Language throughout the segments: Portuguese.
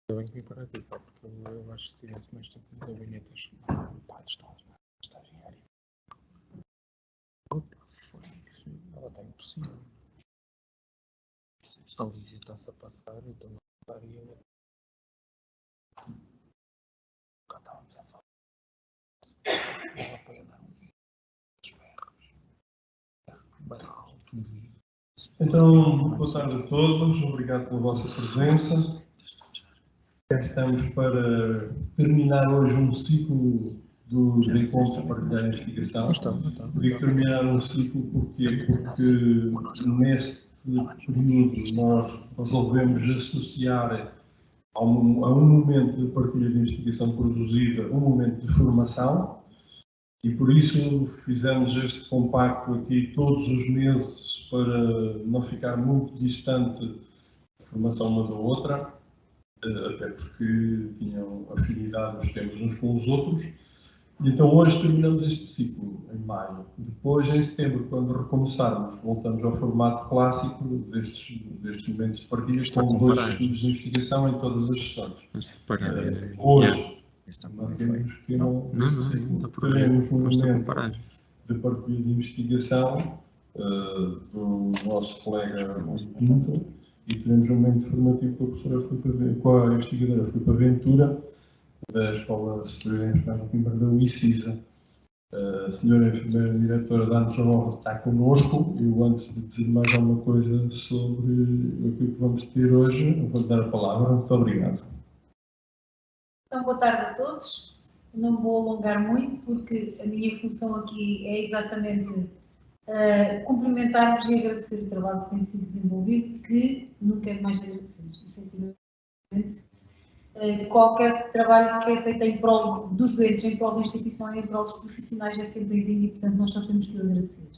Eu venho aqui para aqui, pá, porque eu acho que se tivesse mais tempo de gabinetas. Pá, está a engenharia. Opa, foi isso. Ela está impossível. A Lígia está-se a passar, eu estou a passar e eu. Cá estávamos a falar. Ela para dar uns berros. Bem alto. Então, boa tarde a todos, obrigado pela vossa presença. Cá estamos para terminar hoje um ciclo dos encontros para a investigação. Digo terminar um ciclo porque neste período nós resolvemos associar a um momento de partilha de investigação produzida um momento de formação e por isso fizemos este compacto aqui todos os meses para não ficar muito distante a formação uma da outra, até porque tinham afinidade os temas uns com os outros. Então hoje terminamos este ciclo em maio. Depois, em setembro, quando recomeçarmos, voltamos ao formato clássico destes momentos de partilha com 2 estudos de investigação em todas as sessões. Hoje, mantemos que teremos um momento de partilha de investigação do nosso colega Rui Pinto e teremos um momento formativo com a investigadora Filipa Ventura, da Escola Superior de Enfermagem Coimbra da UICISA. A senhora enfermeira diretora dá-nos a honra de estar connosco. Eu, antes de dizer mais alguma coisa sobre aquilo que vamos ter hoje, vou dar a palavra. Muito obrigado. Então, boa tarde a todos. Não vou alongar muito, porque a minha função aqui é exatamente cumprimentar-vos e agradecer o trabalho que tem sido desenvolvido, que nunca é mais agradecer, efetivamente. Qualquer trabalho que é feito em prol dos doentes, em prol da instituição e em prol dos profissionais é sempre bem-vindo e, portanto, nós só temos que agradecer.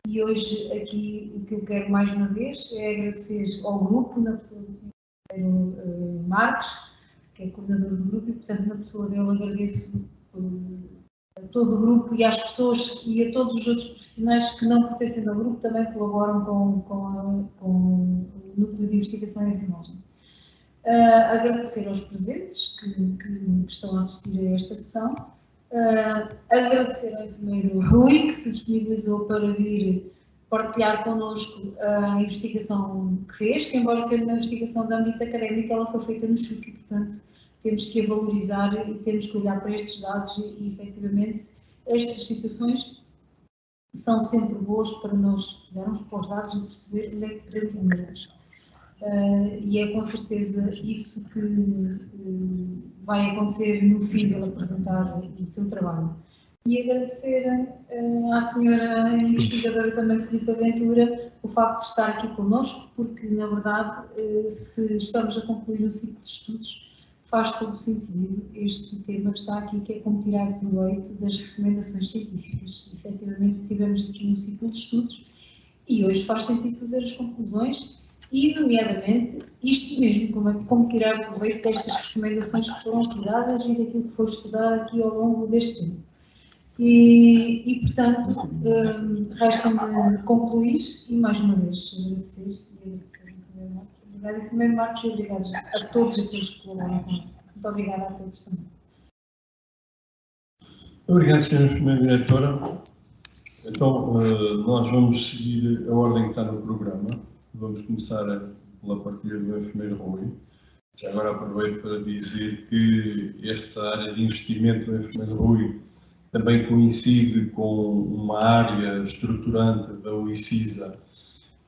E hoje, aqui, o que eu quero mais uma vez é agradecer ao grupo, na pessoa do Sr. Marques, que é coordenador do grupo, e, portanto, na pessoa dele agradeço a todo o grupo e às pessoas e a todos os outros profissionais que não pertencem ao grupo, também colaboram com o Núcleo de Investigação em Enfermagem. Agradecer aos presentes que estão a assistir a esta sessão, agradecer ao enfermeiro Rui, que se disponibilizou para vir partilhar connosco a investigação que fez, que embora seja uma investigação de âmbito académico, ela foi feita no CHUC e, portanto, temos que a valorizar e temos que olhar para estes dados e efetivamente, estas situações são sempre boas para nós olharmos para os dados e perceber onde é que podemos melhorar. E é com certeza isso que vai acontecer no fim dele apresentar o seu trabalho. E agradecer à senhora investigadora também, Filipa Ventura, o facto de estar aqui connosco, porque, na verdade, se estamos a concluir um ciclo de estudos, faz todo sentido este tema que está aqui, que é como tirar proveito das recomendações científicas. Efetivamente, tivemos aqui um ciclo de estudos e hoje faz sentido fazer as conclusões e, nomeadamente, isto mesmo, como tirar proveito destas recomendações que foram estudadas e daquilo que foi estudado aqui ao longo deste tempo. E portanto, resta-me concluir e, mais uma vez, agradecer Obrigada, enfermeiro Marcos, e obrigada a todos aqueles que colaboram com nós. Muito obrigada a todos também. Obrigado, Sra. Enfermeira Diretora. Então, nós vamos seguir a ordem que está no programa. Vamos começar pela partilha do enfermeiro Rui. Já agora aproveito para dizer que esta área de investimento do enfermeiro Rui também coincide com uma área estruturante da UICISA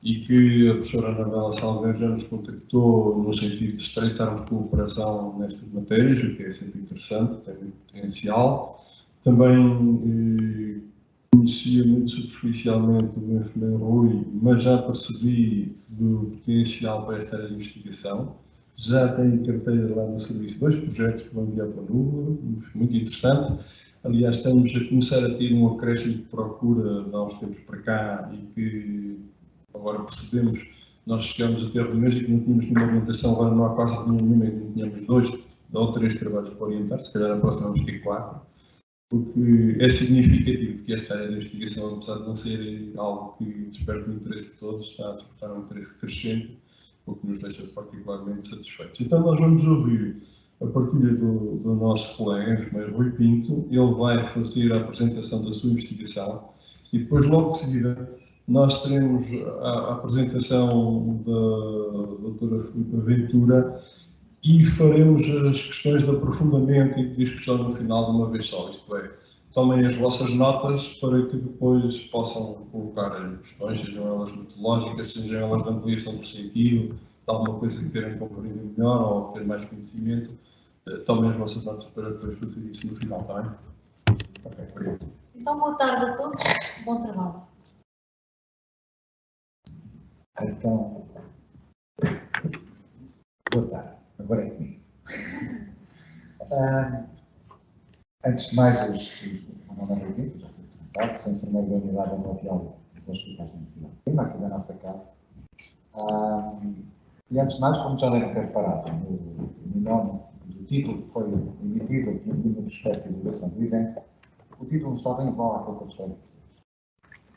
e que a professora Anabela Salgueiro já nos contactou no sentido de estreitarmos cooperação nestas matérias, o que é sempre interessante, tem muito potencial. Também Conhecia muito superficialmente o enfermeiro Rui, mas já percebi do potencial para esta área de investigação. Já tenho carteira lá no serviço, 2 projetos que vou enviar para o número, muito interessante. Aliás, estamos a começar a ter um acréscimo de procura de há uns tempos para cá e que agora percebemos, nós chegamos a ter reuniões e que não tínhamos nenhuma orientação, agora não há quase nenhuma, e não tínhamos 2 ou 3 trabalhos para orientar, se calhar na próxima vamos ter 4. Porque é significativo que esta área de investigação, apesar de não ser algo que desperte o interesse de todos, está a despertar um interesse crescente, o que nos deixa particularmente satisfeitos. Então nós vamos ouvir a partilha do nosso colega, engenheiro Rui Pinto. Ele vai fazer a apresentação da sua investigação e depois, logo de seguida, nós teremos a apresentação da doutora Filipa Ventura e faremos as questões de aprofundamento e de discussão no final de uma vez só, isto é, tomem as vossas notas para que depois possam colocar as questões, sejam elas metodológicas, sejam elas de ampliação do sentido, de alguma coisa que queiram compreender melhor ou ter mais conhecimento, tomem as vossas notas para depois fazer isso no final, está bem? Ok, obrigado. Então, boa tarde a todos, bom trabalho. Então, boa tarde, agora é comigo. Antes de mais, o meu nome é Rui Pinto, já fui apresentado, sou enfermeiro da unidade hemodiálise dos hospitais da Universidade de Coimbra, aqui da nossa casa. E antes de mais, como já devem ter reparado, no nome do título que foi emitido aqui no respeito à divulgação do evento, o título está bem igual àquilo que eu estou a dizer.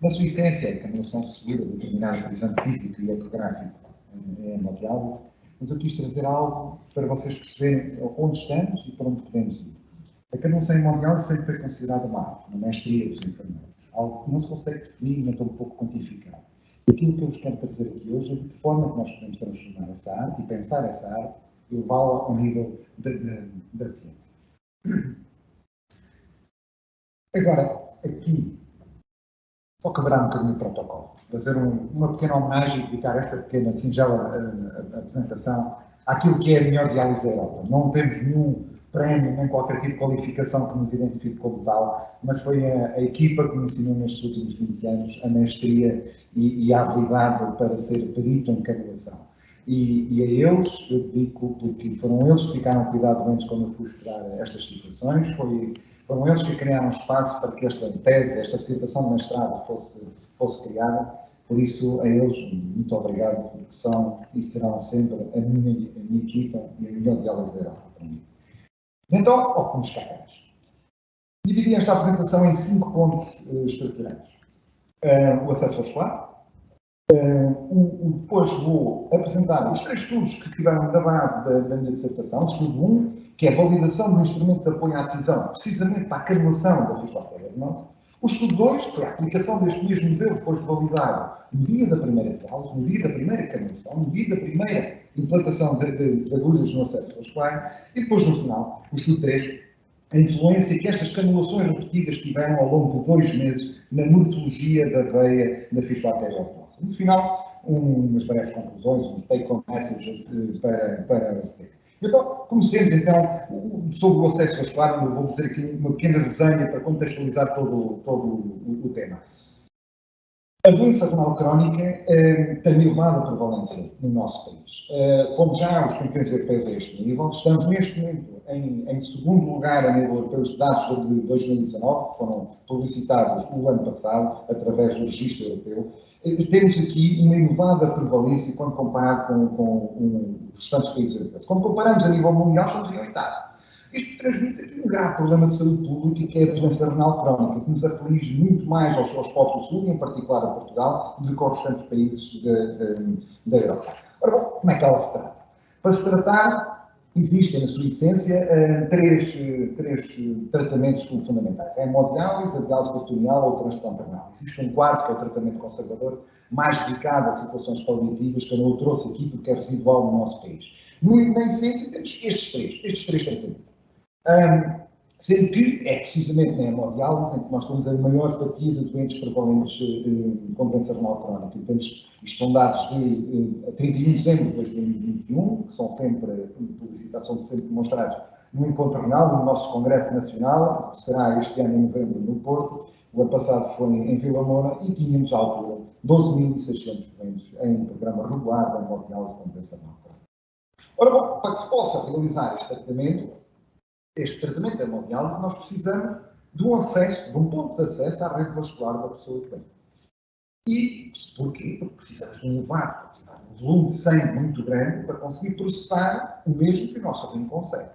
Na sua essência, a canalização segura de determinado exame físico e ecográfico em hemodiálise, mas eu quis trazer algo para vocês perceberem onde estamos e para onde podemos ir. A canalização hemodiálise sempre foi considerada uma arte, uma mestria dos enfermeiros, algo que não se consegue definir nem tão pouco quantificar. Aquilo que eu vos quero trazer aqui hoje é de que forma que nós podemos transformar essa arte e pensar essa arte e levá-la ao nível da ciência. Agora, aqui, só quebrar um bocadinho o protocolo, fazer uma pequena homenagem e dedicar esta pequena, singela apresentação àquilo que é a melhor diálise da Europa. Não temos nenhum prémio, nem qualquer tipo de qualificação que nos identifique como tal, mas foi a equipa que me ensinou nestes últimos 20 anos a mestria e a habilidade para ser perito em canalização. E a eles eu dedico, porque foram eles que ficaram a cuidar doentes quando eu fui estudar estas situações, foram eles que criaram espaço para que esta tese, esta dissertação de mestrado fosse criada. Por isso, a eles, muito obrigado, porque são e serão sempre a minha equipa e a melhor diálise da Europa para mim. Então, ao que nos cabe. Dividi esta apresentação em 5 pontos estruturantes. O acesso ao escolar. Depois vou apresentar os 3 estudos que tiveram na base da minha dissertação. O estudo 1, que é a validação do instrumento de apoio à decisão, precisamente para a canulação da fisiopatogenosa. O estudo 2, que é a aplicação deste mesmo modelo, depois de validado no dia da primeira diálise, no dia da primeira canulação, no dia da primeira implantação de agulhas no acesso ao escolar. E depois, no final, o estudo 3, a influência que estas canulações repetidas tiveram ao longo de 2 meses na morfologia da veia da fisiopatogenosa. No final, umas breves conclusões, uns take-home messages para ter. Então, comecemos então sobre o acesso ao escolar, onde eu vou fazer aqui uma pequena resenha para contextualizar todo o tema. A doença renal crónica tem elevada prevalência no nosso país. Fomos já os campeões europeus a este nível. Estamos neste momento em segundo lugar a nível pelos dados de 2019, que foram publicitados o ano passado, através do registro europeu. Temos aqui uma elevada prevalência quando comparado com os restantes países europeus. Quando comparamos a nível mundial, estamos em 8º. Isto transmite aqui um grave problema de saúde pública, que é a doença renal crónica, que nos aflige muito mais aos povos do Sul, e em particular a Portugal, do que aos restantes países da Europa. Ora bom, como é que ela se trata? Para se tratar, existem, na sua essência, três tratamentos fundamentais. A hemodiálise, a diálise peritoneal ou o transplante renal. Existe um quarto, que é o tratamento conservador, mais dedicado a situações paliativas, que eu não trouxe aqui porque é residual no nosso país. Na essência, temos estes três tratamentos. Sendo que é precisamente na hemodiálise em que nós temos a maior fatia de doentes prevalentes com doença renal crónica. Então, isto são dados de 31 de dezembro de 2021, que são sempre demonstrados no Encontro Renal, no nosso Congresso Nacional, que será este ano em novembro no Porto, O ano passado foi em Vila Moura e tínhamos à altura 12.600 doentes em programa regular de hemodiálise convencional. Ora bom, para que se possa realizar este tratamento de hemodiálise, nós precisamos de um acesso, de um ponto de acesso à rede vascular da pessoa doente. E porquê? Porque precisamos de um elevado, um volume de sangue muito grande para conseguir processar o mesmo que o nosso organismo consegue.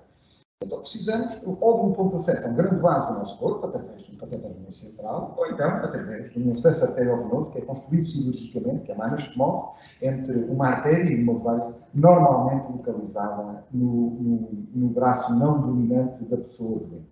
Então precisamos ou de um ponto de acesso a um grande vaso do nosso corpo, através de um cateter venoso central, ou então através de um acesso arteriovenoso que é construído cirurgicamente, que é uma anastomose, entre uma artéria e uma veia, normalmente localizada no braço não dominante da pessoa doente.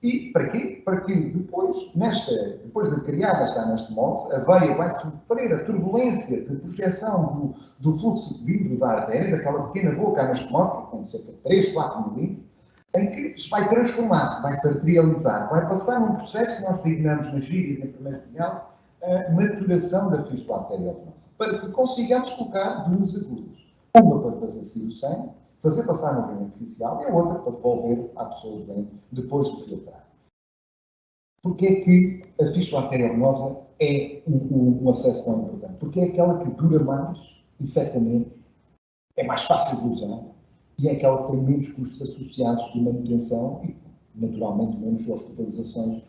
E para quê? Para que depois de criada esta anastomose, a veia vai sofrer a turbulência de projeção do fluxo vindo da artéria, daquela pequena boca anastomótica, com cerca de 3, 4 milímetros, em que se vai transformar, vai se arterializar, vai passar num processo que nós designamos na gíria de enfermeiro espinhal, a maturação da fístula arteriovenosa, para que consigamos colocar duas agulhas. Uma para fazer sair o sangue, fazer passar no rim artificial, e a outra para devolver à pessoa doente depois de filtrar. Porquê é que a fístula arteriovenosa é um acesso tão importante? Porque é aquela que dura mais, efetivamente, é mais fácil de usar, e é aquela que tem menos custos associados de manutenção e, naturalmente, menos hospitalizações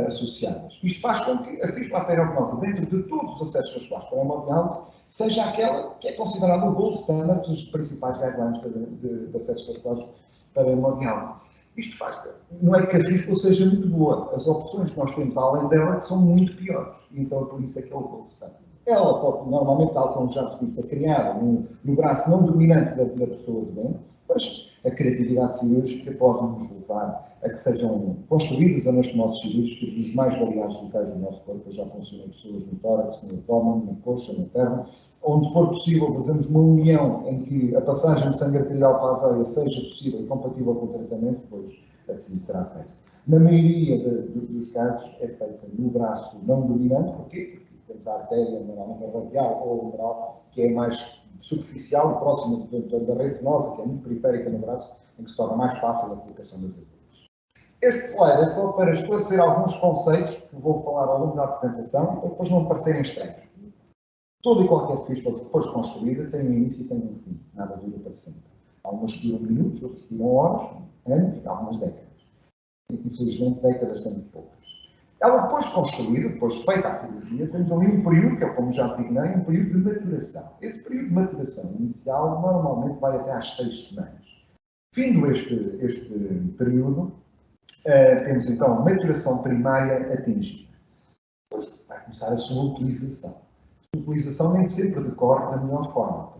associadas. Isto faz com que a fístula arteriovenosa, dentro de todos os acessos vasculares para a hemodiálise, seja aquela que é considerada o gold standard dos principais guidelines de acessos vasculares para a hemodiálise. Isto faz que, não é que a fístula seja muito boa, as opções que nós temos além dela são muito piores, e então é por isso que é o gold standard. Ela pode, normalmente, tal como já disse, é criada no braço não dominante da pessoa doente, mas a criatividade cirúrgica pode nos levar a que sejam construídas anastomoses cirúrgicas nos mais variados locais do nosso corpo. Eu já funcionei pessoas no tórax, no abdômen, na coxa, na perna, onde for possível fazermos uma união em que a passagem de sangue arterial para a veia seja possível e compatível com o tratamento, pois assim será feito. Na maioria dos casos é feita no braço não dominante. Porquê? Porque temos a artéria, normalmente a radial ou a humeral, que é mais superficial e próxima da rede venosa, que é muito periférica no braço, em que se torna mais fácil a colocação das agulhas. Este slide é só para esclarecer alguns conceitos que vou falar ao longo da apresentação, para depois não parecerem estranhos. Toda e qualquer fístula depois construída tem um início e tem um fim. Nada dura para sempre. Algumas que duram minutos, outras que duram horas, anos, algumas décadas. E, infelizmente, décadas temos poucas. Ela depois de construída, depois de feita a cirurgia, temos ali um período, que é como já designei, um período de maturação. Esse período de maturação inicial normalmente vai até às 6 semanas. Findo este período, temos então a maturação primária atingida. Depois vai começar a sua utilização. A utilização nem sempre decorre da melhor forma.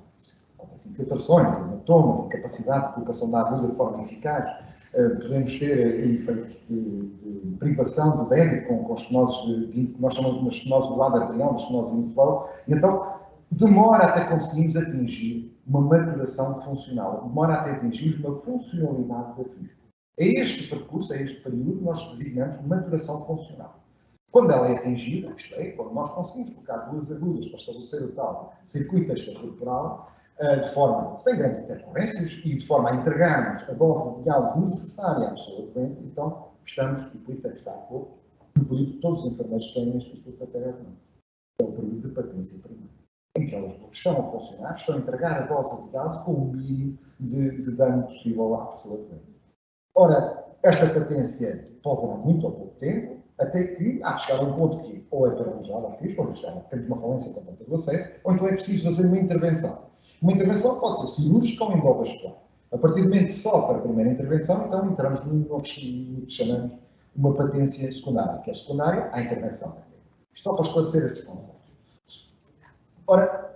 Acontecem infiltrações, hematomas, incapacidade de colocação da agulha de forma eficaz. Podemos ter efeitos de privação do débito com estenose, que nós chamamos de uma estenose do lado arterial, uma estenose inflow, e então demora até conseguirmos atingir uma maturação funcional, demora até atingirmos uma funcionalidade da fístula. É este percurso, é este período que nós designamos de maturação funcional. Quando ela é atingida, isto é, quando nós conseguimos colocar duas agulhas para estabelecer o tal circuito extracorporal, de forma sem grandes intercorrências e de forma a entregarmos a dose de diálise necessária à pessoa doente, então estamos, e por isso é que está aqui, no período que todos os enfermeiros têm as fístulas arteriovenosa. É o período de patência primária, em que elas estão a funcionar, estão a entregar a dose de diálise com o mínimo de dano possível à pessoa doente. Ora, esta patência pode durar muito ou pouco tempo, até que há de chegar a um ponto que ou é paralisada a fístula, ou temos uma falência completa do acesso, ou então é preciso fazer uma intervenção. Uma intervenção pode ser cirúrgica ou endovascular. A partir do momento que sofre a primeira intervenção, então entramos no que chamamos uma patência secundária, que é secundária à intervenção. Isto só para esclarecer estes conceitos. Ora,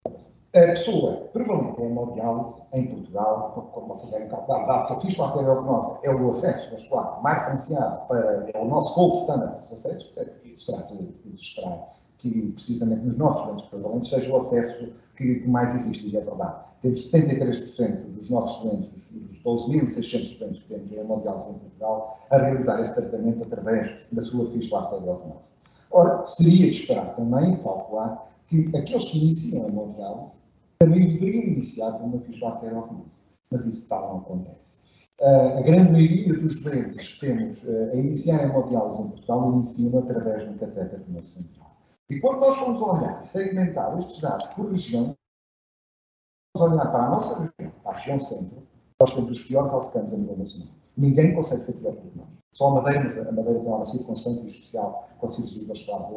a pessoa prevalente em hemodiálise em Portugal, como vocês devem calcular, dado que a fístula arteriovenosa é o acesso vascular mais referenciado para é o nosso gold standard dos acessos, será de esperar que precisamente nos nossos doentes prevalentes seja o acesso que mais existe, e é verdade. Temos 73% dos nossos doentes, dos 12.600 doentes que temos em hemodiálise em Portugal, a realizar esse tratamento através da sua fístula arteriovenosa. Ora, seria de esperar também e calcular que aqueles que iniciam a hemodiálise também deveriam iniciar com uma fístula arteriovenosa. Mas isso tal não acontece. A grande maioria dos doentes que temos a iniciar hemodiálise em Portugal iniciam através de um catéter venoso central. E quando nós formos olhar e segmentar estes dados por região, vamos olhar para a nossa região, para a região centro, nós temos os piores outcomes a nível nacional. Ninguém consegue ser pior do que nós. Só a Madeira, mas a Madeira tem uma circunstância especial com a cirurgia vascular.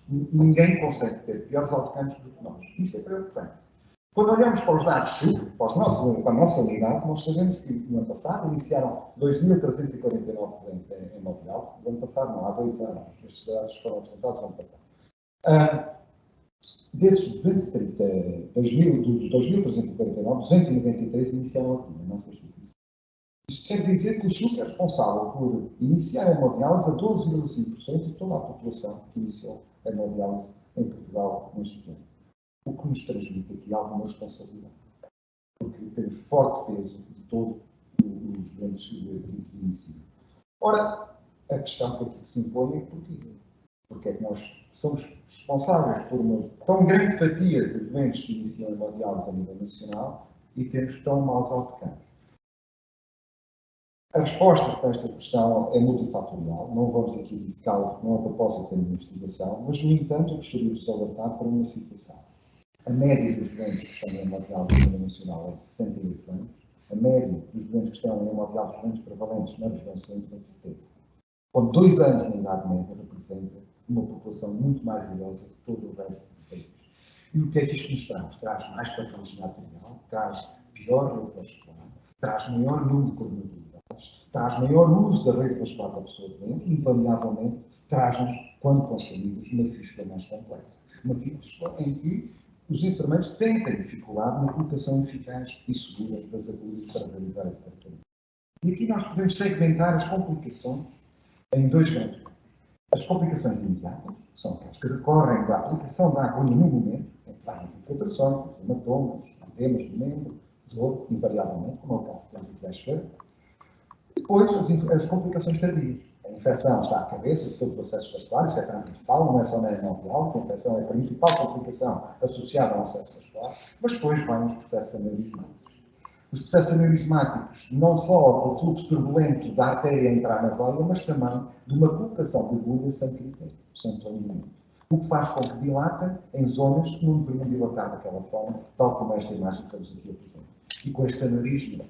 Ninguém consegue ter piores outcomes do que nós. Isto é preocupante. Quando olhamos para os dados SUB, para a nossa unidade, nós sabemos que no ano passado iniciaram 2.349 doentes em hemodiálise. No ano passado não, há 2 anos. Estes dados foram apresentados no ano passado. Desses 2.349, 293 iniciaram aqui na nossa instituição. Isto quer dizer que o SUB é responsável por iniciar a hemodiálise a 12,5% de toda a população que iniciou a hemodiálise em Portugal neste ano. O que nos transmite aqui alguma responsabilidade. Porque temos forte peso de todos os doentes que iniciam. Ora, a questão que aqui se impõe é porquê? Porque é que nós somos responsáveis por uma tão grande fatia de doentes que iniciam a hemodiálise a nível nacional e temos tão maus outcomes? As respostas para esta questão é multifatorial, não vamos aqui dissecá-lo, não é propósito da minha investigação, mas, no entanto, eu gostaria de alertar para uma situação. A média dos doentes que estão em hemodiálise a nível nacional é de 68 anos, a média dos doentes que estão em hemodiálise de doentes prevalentes na região centro é de 70. Com 2 anos na idade média, representa uma população muito mais idosa que todo o resto do país. E o que é que isto nos traz? Traz mais patologia arterial, traz pior rede vascular, traz maior número de comorbilidades, traz maior uso da rede vascular da pessoa doente e, invariavelmente, traz-nos, quando consumimos, uma fístula mais complexa. Uma fístula em que os enfermeiros sentem dificuldade na colocação eficaz e segura das agulhas para realizar esse tratamento. E aqui nós podemos segmentar as complicações em 2 grandes grupos. As complicações imediatas, que são aquelas que decorrem da aplicação da agulha no momento, em várias infiltrações, hematomas, edemas do membro, dor, invariavelmente, como é o caso que temos aqui à esquerda. Depois, as complicações tardias. A infecção está à cabeça de todos os acessos vasculares, isso é transversal, não é só na hemodiálise, a infecção é a principal complicação associada ao acesso vascular, mas depois vêm os processos aneurismáticos. Os processos aneurismáticos, não só do fluxo turbulento da artéria entrar na veia, mas também de uma colocação de agulha sem critério, sem planeamento. O que faz com que dilatem em zonas que não deveriam dilatar daquela forma, tal como esta imagem que estamos aqui a apresentar. E com este aneurisma,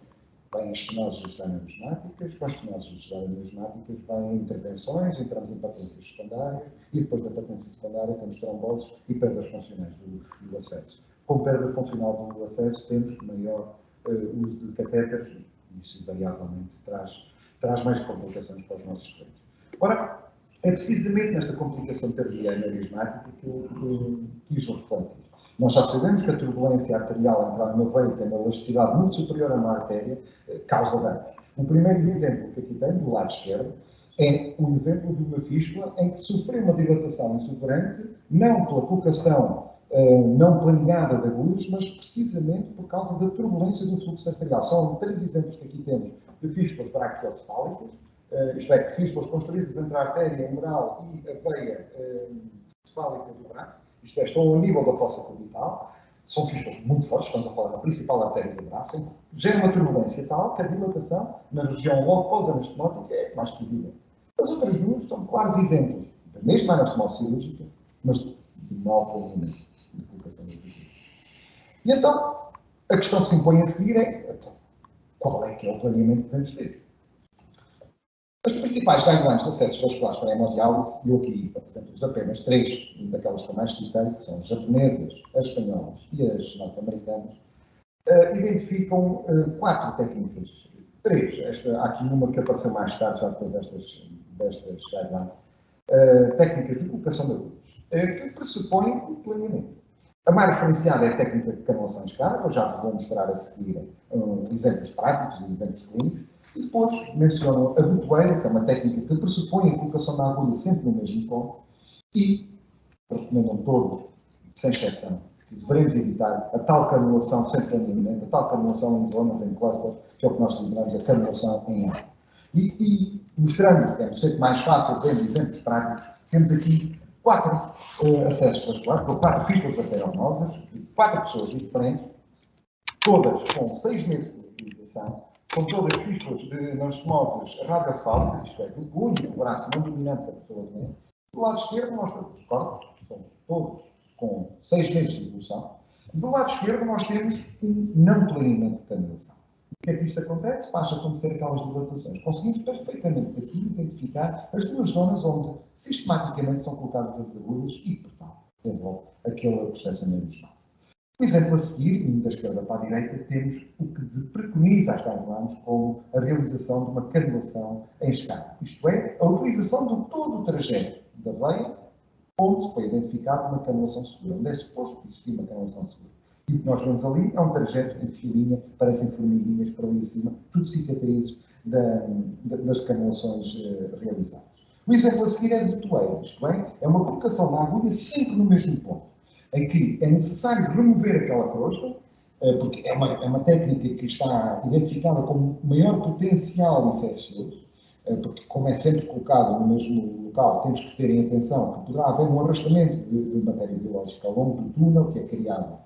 vêm as estenoses aneurismáticas, com as estenoses aneurismáticas vêm intervenções, entramos em patências secundárias, e depois da patência secundária temos tromboses e perdas funcionais do acesso. Com perda funcional do acesso temos maior uso de catéteres, e isso invariavelmente traz mais complicações para os nossos doentes. Ora, é precisamente nesta complicação tardia aneurismática que eu quis refletir. Nós já sabemos que a turbulência arterial entrar numa veia tem uma elasticidade muito superior a uma artéria, causa danos. O primeiro exemplo que aqui tenho, do lado esquerdo, é um exemplo de uma fístula em que sofreu uma dilatação insuperante, não pela colocação não planeada de agulhas, mas precisamente por causa da turbulência do fluxo arterial. São 3 exemplos que aqui temos de fístulas braquiocefálicas, isto é, fístulas construídas entre a artéria humeral e a veia cefálica do braço, isto é, estão ao nível da fossa cubital, são fístulas muito fortes, estamos a falar da principal artéria do braço, em que gera uma turbulência tal que a dilatação na região locosa anastomótica é mais que evidente. As outras duas são claros exemplos da mesma anastomose cirúrgica, mas de mau planeamento de colocação das agulhas. E então, a questão que se impõe a seguir é, então, qual é que é o planeamento que devemos ter? As principais guidelines de acessos vasculares para a hemodiálise, e eu aqui apresento-vos apenas 3 daquelas que eu mais citei, são as japonesas, as espanholas e as norte-americanas, identificam 4 técnicas. 3. Há aqui uma que apareceu mais tarde, já depois destas guidelines. Técnicas de colocação de agulhas, que pressupõem o planeamento. A mais referenciada é a técnica de canulação escada, eu já vos vou mostrar a seguir exemplos práticos e exemplos clínicos. E depois menciono a botoeira, que é uma técnica que pressupõe a colocação da agulha sempre no mesmo ponto. E recomendam todos, sem exceção, que devemos evitar a tal canulação sem planeamento, a tal canulação em zonas, em clusters, que é o que nós designamos a canulação em área. E mostrando, que é sempre mais fácil, tendo exemplos práticos, temos aqui 4 acessos vasculares, por 4 fístulas arteriovenosas, de 4 pessoas diferentes, todas com 6 meses de utilização, são todas fístulas de anastomoses radiofálicas, isto é, do punho, do braço não dominante da pessoa doente. Do lado esquerdo, nós temos os corpos, são todos com 6 meses de evolução. Do lado esquerdo, nós temos um não planeamento de canalização. O que é que isto acontece? Basta acontecer aquelas dilatações. Conseguimos perfeitamente aqui identificar as duas zonas onde sistematicamente são colocadas as agulhas e, portanto, desenvolve aquele processo emocional. Por exemplo, a seguir, indo da esquerda para a direita, temos o que se preconiza às guidelines como a realização de uma canulação em escada. Isto é, a utilização de todo o trajeto da veia onde foi identificada uma canulação segura, onde é suposto existir uma canulação segura. E o que nós vemos ali é um trajeto em filinha, parecem formiguinhas para ali acima, tudo cicatrizes das canulações realizadas. O exemplo a seguir é do toeiro, isto é uma colocação da agulha sempre no mesmo ponto, em que é necessário remover aquela crosta, porque é uma técnica que está identificada como maior potencial infeccioso, porque como é sempre colocado no mesmo local, temos que ter em atenção que poderá haver um arrastamento de matéria biológica ao longo do túnel que é criado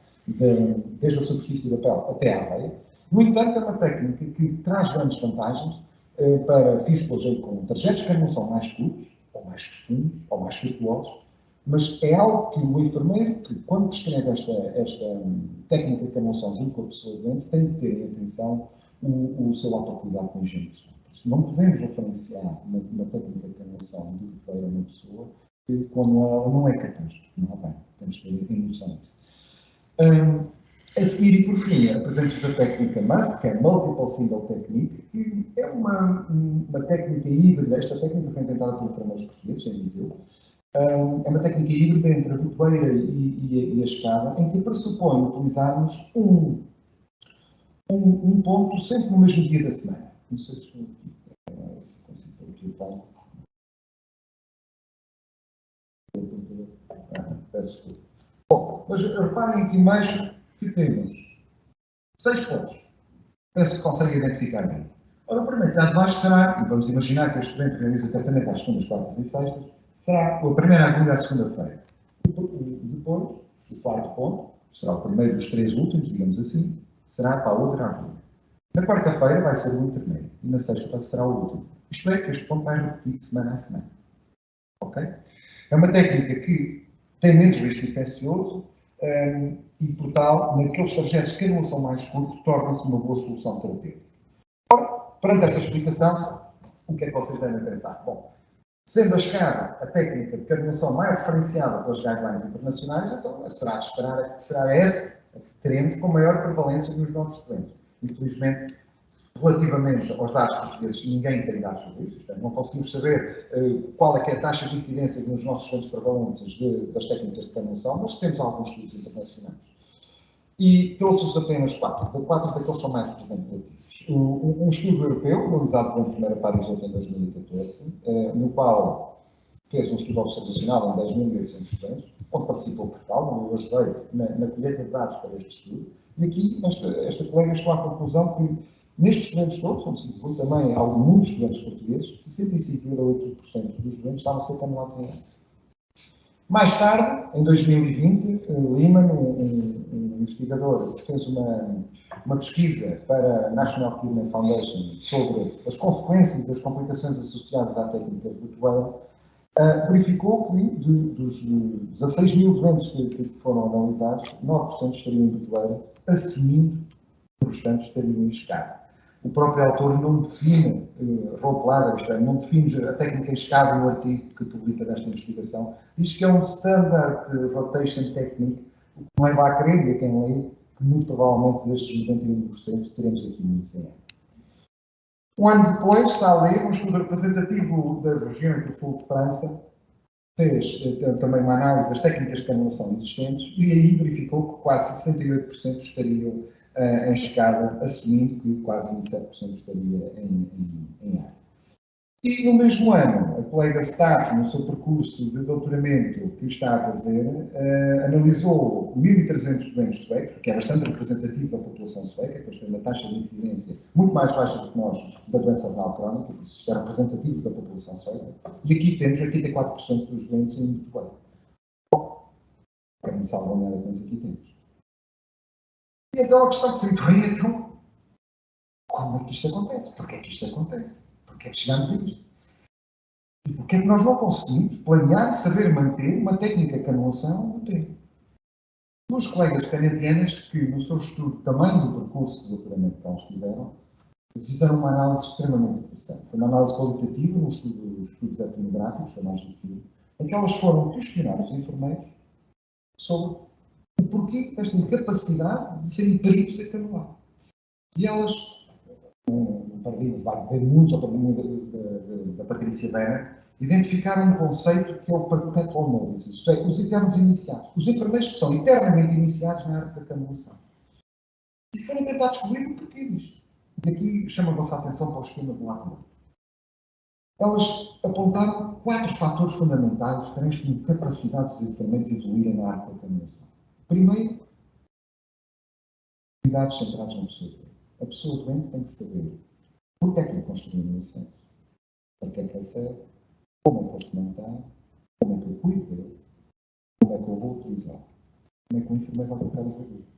desde a superfície da pele até à veia. No entanto, é uma técnica que traz grandes vantagens para fístulas com trajetos de canulação mais curtos, ou mais profundos, ou mais virtuosos, mas é algo que o enfermeiro, que quando prescreve esta técnica de canulação junto com a pessoa doente, tem de ter em atenção o seu autocuidado com a higiene pessoal. Não podemos referenciar uma técnica de canulação de para uma pessoa que, quando ela não é capaz, não é bem, temos que ter noção disso. A seguir, e por fim, apresento-vos a técnica MUST, que é Multiple Single Technique, que é uma técnica híbrida. Esta técnica foi inventada por enfermeiros portugueses, em Viseu. É uma técnica híbrida entre a botoeira e a escada, em que pressupõe utilizarmos um ponto sempre no mesmo dia da semana. Não sei se consigo pôr aqui o ponto. Peço desculpa. Bom, mas reparem aqui mais que temos 6 pontos. Penso que conseguem identificar bem. Ora, o primeiro que está de baixo será, e vamos imaginar que este doente realiza tratamento às segundas, quartas e sextas, será a primeira agulha à segunda-feira. Depois, o quarto ponto, será o primeiro dos 3 últimos, digamos assim, será para a outra agulha. Na quarta-feira vai ser o intermédio e na sexta será o último. Isto é, que este ponto vai repetir semana a semana. Ok? É uma técnica que tem menos risco infeccioso e, por tal, naqueles trajetos de canulação mais curtos, torna-se uma boa solução terapêutica. Ora, perante esta explicação, o que é que vocês devem pensar? Bom, sendo a escada a técnica de canulação mais referenciada pelas guidelines internacionais, então será de esperar que será essa que teremos com maior prevalência nos nossos doentes. Infelizmente, relativamente aos dados portugueses, ninguém tem dados sobre isso. Não conseguimos saber qual é que é a taxa de incidência nos nossos doentes prevalentes das técnicas de canulação, mas temos alguns estudos internacionais. E trouxe-vos apenas 4. De 4 daqueles são mais representativos. Um estudo europeu, realizado pela enfermeira Parisot em 2014, no qual fez um estudo observacional em 10.800 doentes, onde participou Portugal, eu ajudei na colheita de dados para este estudo, e aqui esta colega chegou à conclusão que nestes estudantes todos, onde se inclui também muitos estudantes portugueses, 65,8% dos doentes estavam a ser canulados em ano. Mais tarde, em 2020, Lehmann, um investigador, fez uma pesquisa para a National Kidney Foundation sobre as consequências das complicações associadas à técnica de botoeira, verificou que dos 16 mil doentes que foram analisados, 9% estariam em botoeira, assumindo que os restantes estariam em escada. O próprio autor não define role-ladder, isto é, não define a técnica em escada no artigo que publica nesta investigação. Diz que é um standard rotation technique, o que não é a crer, e a quem lê, que muito provavelmente destes 91% teremos aqui no ICM. Um ano depois, está a ler, um estudo representativo das regiões do sul de França fez também uma análise das técnicas de canulação existentes e aí verificou que quase 68% estariam em escada, assumindo que quase 27% estaria em ar. E no mesmo ano, a colega Staff, no seu percurso de doutoramento que está a fazer, analisou 1.300 doentes suecos, que é bastante representativo da população sueca, que eles têm uma taxa de incidência muito mais baixa do que nós da doença renal crónica, por isso isto é representativo da população sueca, e aqui temos 84% dos doentes em botoeira. Grande salvaguarda que nós aqui temos. E então a questão que se me põe é, então, como é que isto acontece? Porquê é que isto acontece? Porquê é que chegamos a isto? E porquê é que nós não conseguimos planear e saber manter uma técnica de canulação no tempo? Duas colegas canadianas que, no seu estudo também do percurso de doutoramento que elas tiveram, fizeram uma análise extremamente interessante. Foi uma análise qualitativa, num estudos etnográficos, foi mais do que isso, em que elas foram questionar os enfermeiros sobre o porquê desta incapacidade de serem peritos a canular. E elas, um paradigma que vai ver muito ao paradigma da Patrícia Bena, identificaram um conceito que é o perpetual novice, isto é, os eternos iniciados. Os enfermeiros que são eternamente iniciados na arte da canulação. E foram tentar descobrir o porquê disto. E aqui chama a vossa atenção para o esquema do lado. Elas apontaram 4 fatores fundamentais para esta incapacidade dos enfermeiros evoluírem na arte da canulação. Primeiro, cuidados centrados na pessoa doente. A pessoa doente tem que saber porque é que ele construiu o inocente, para que é que ele serve, como é que ele se mantém, como é que eu cuido dele, como é que eu vou utilizar, como é que o enfermeiro vai colocar os adultos.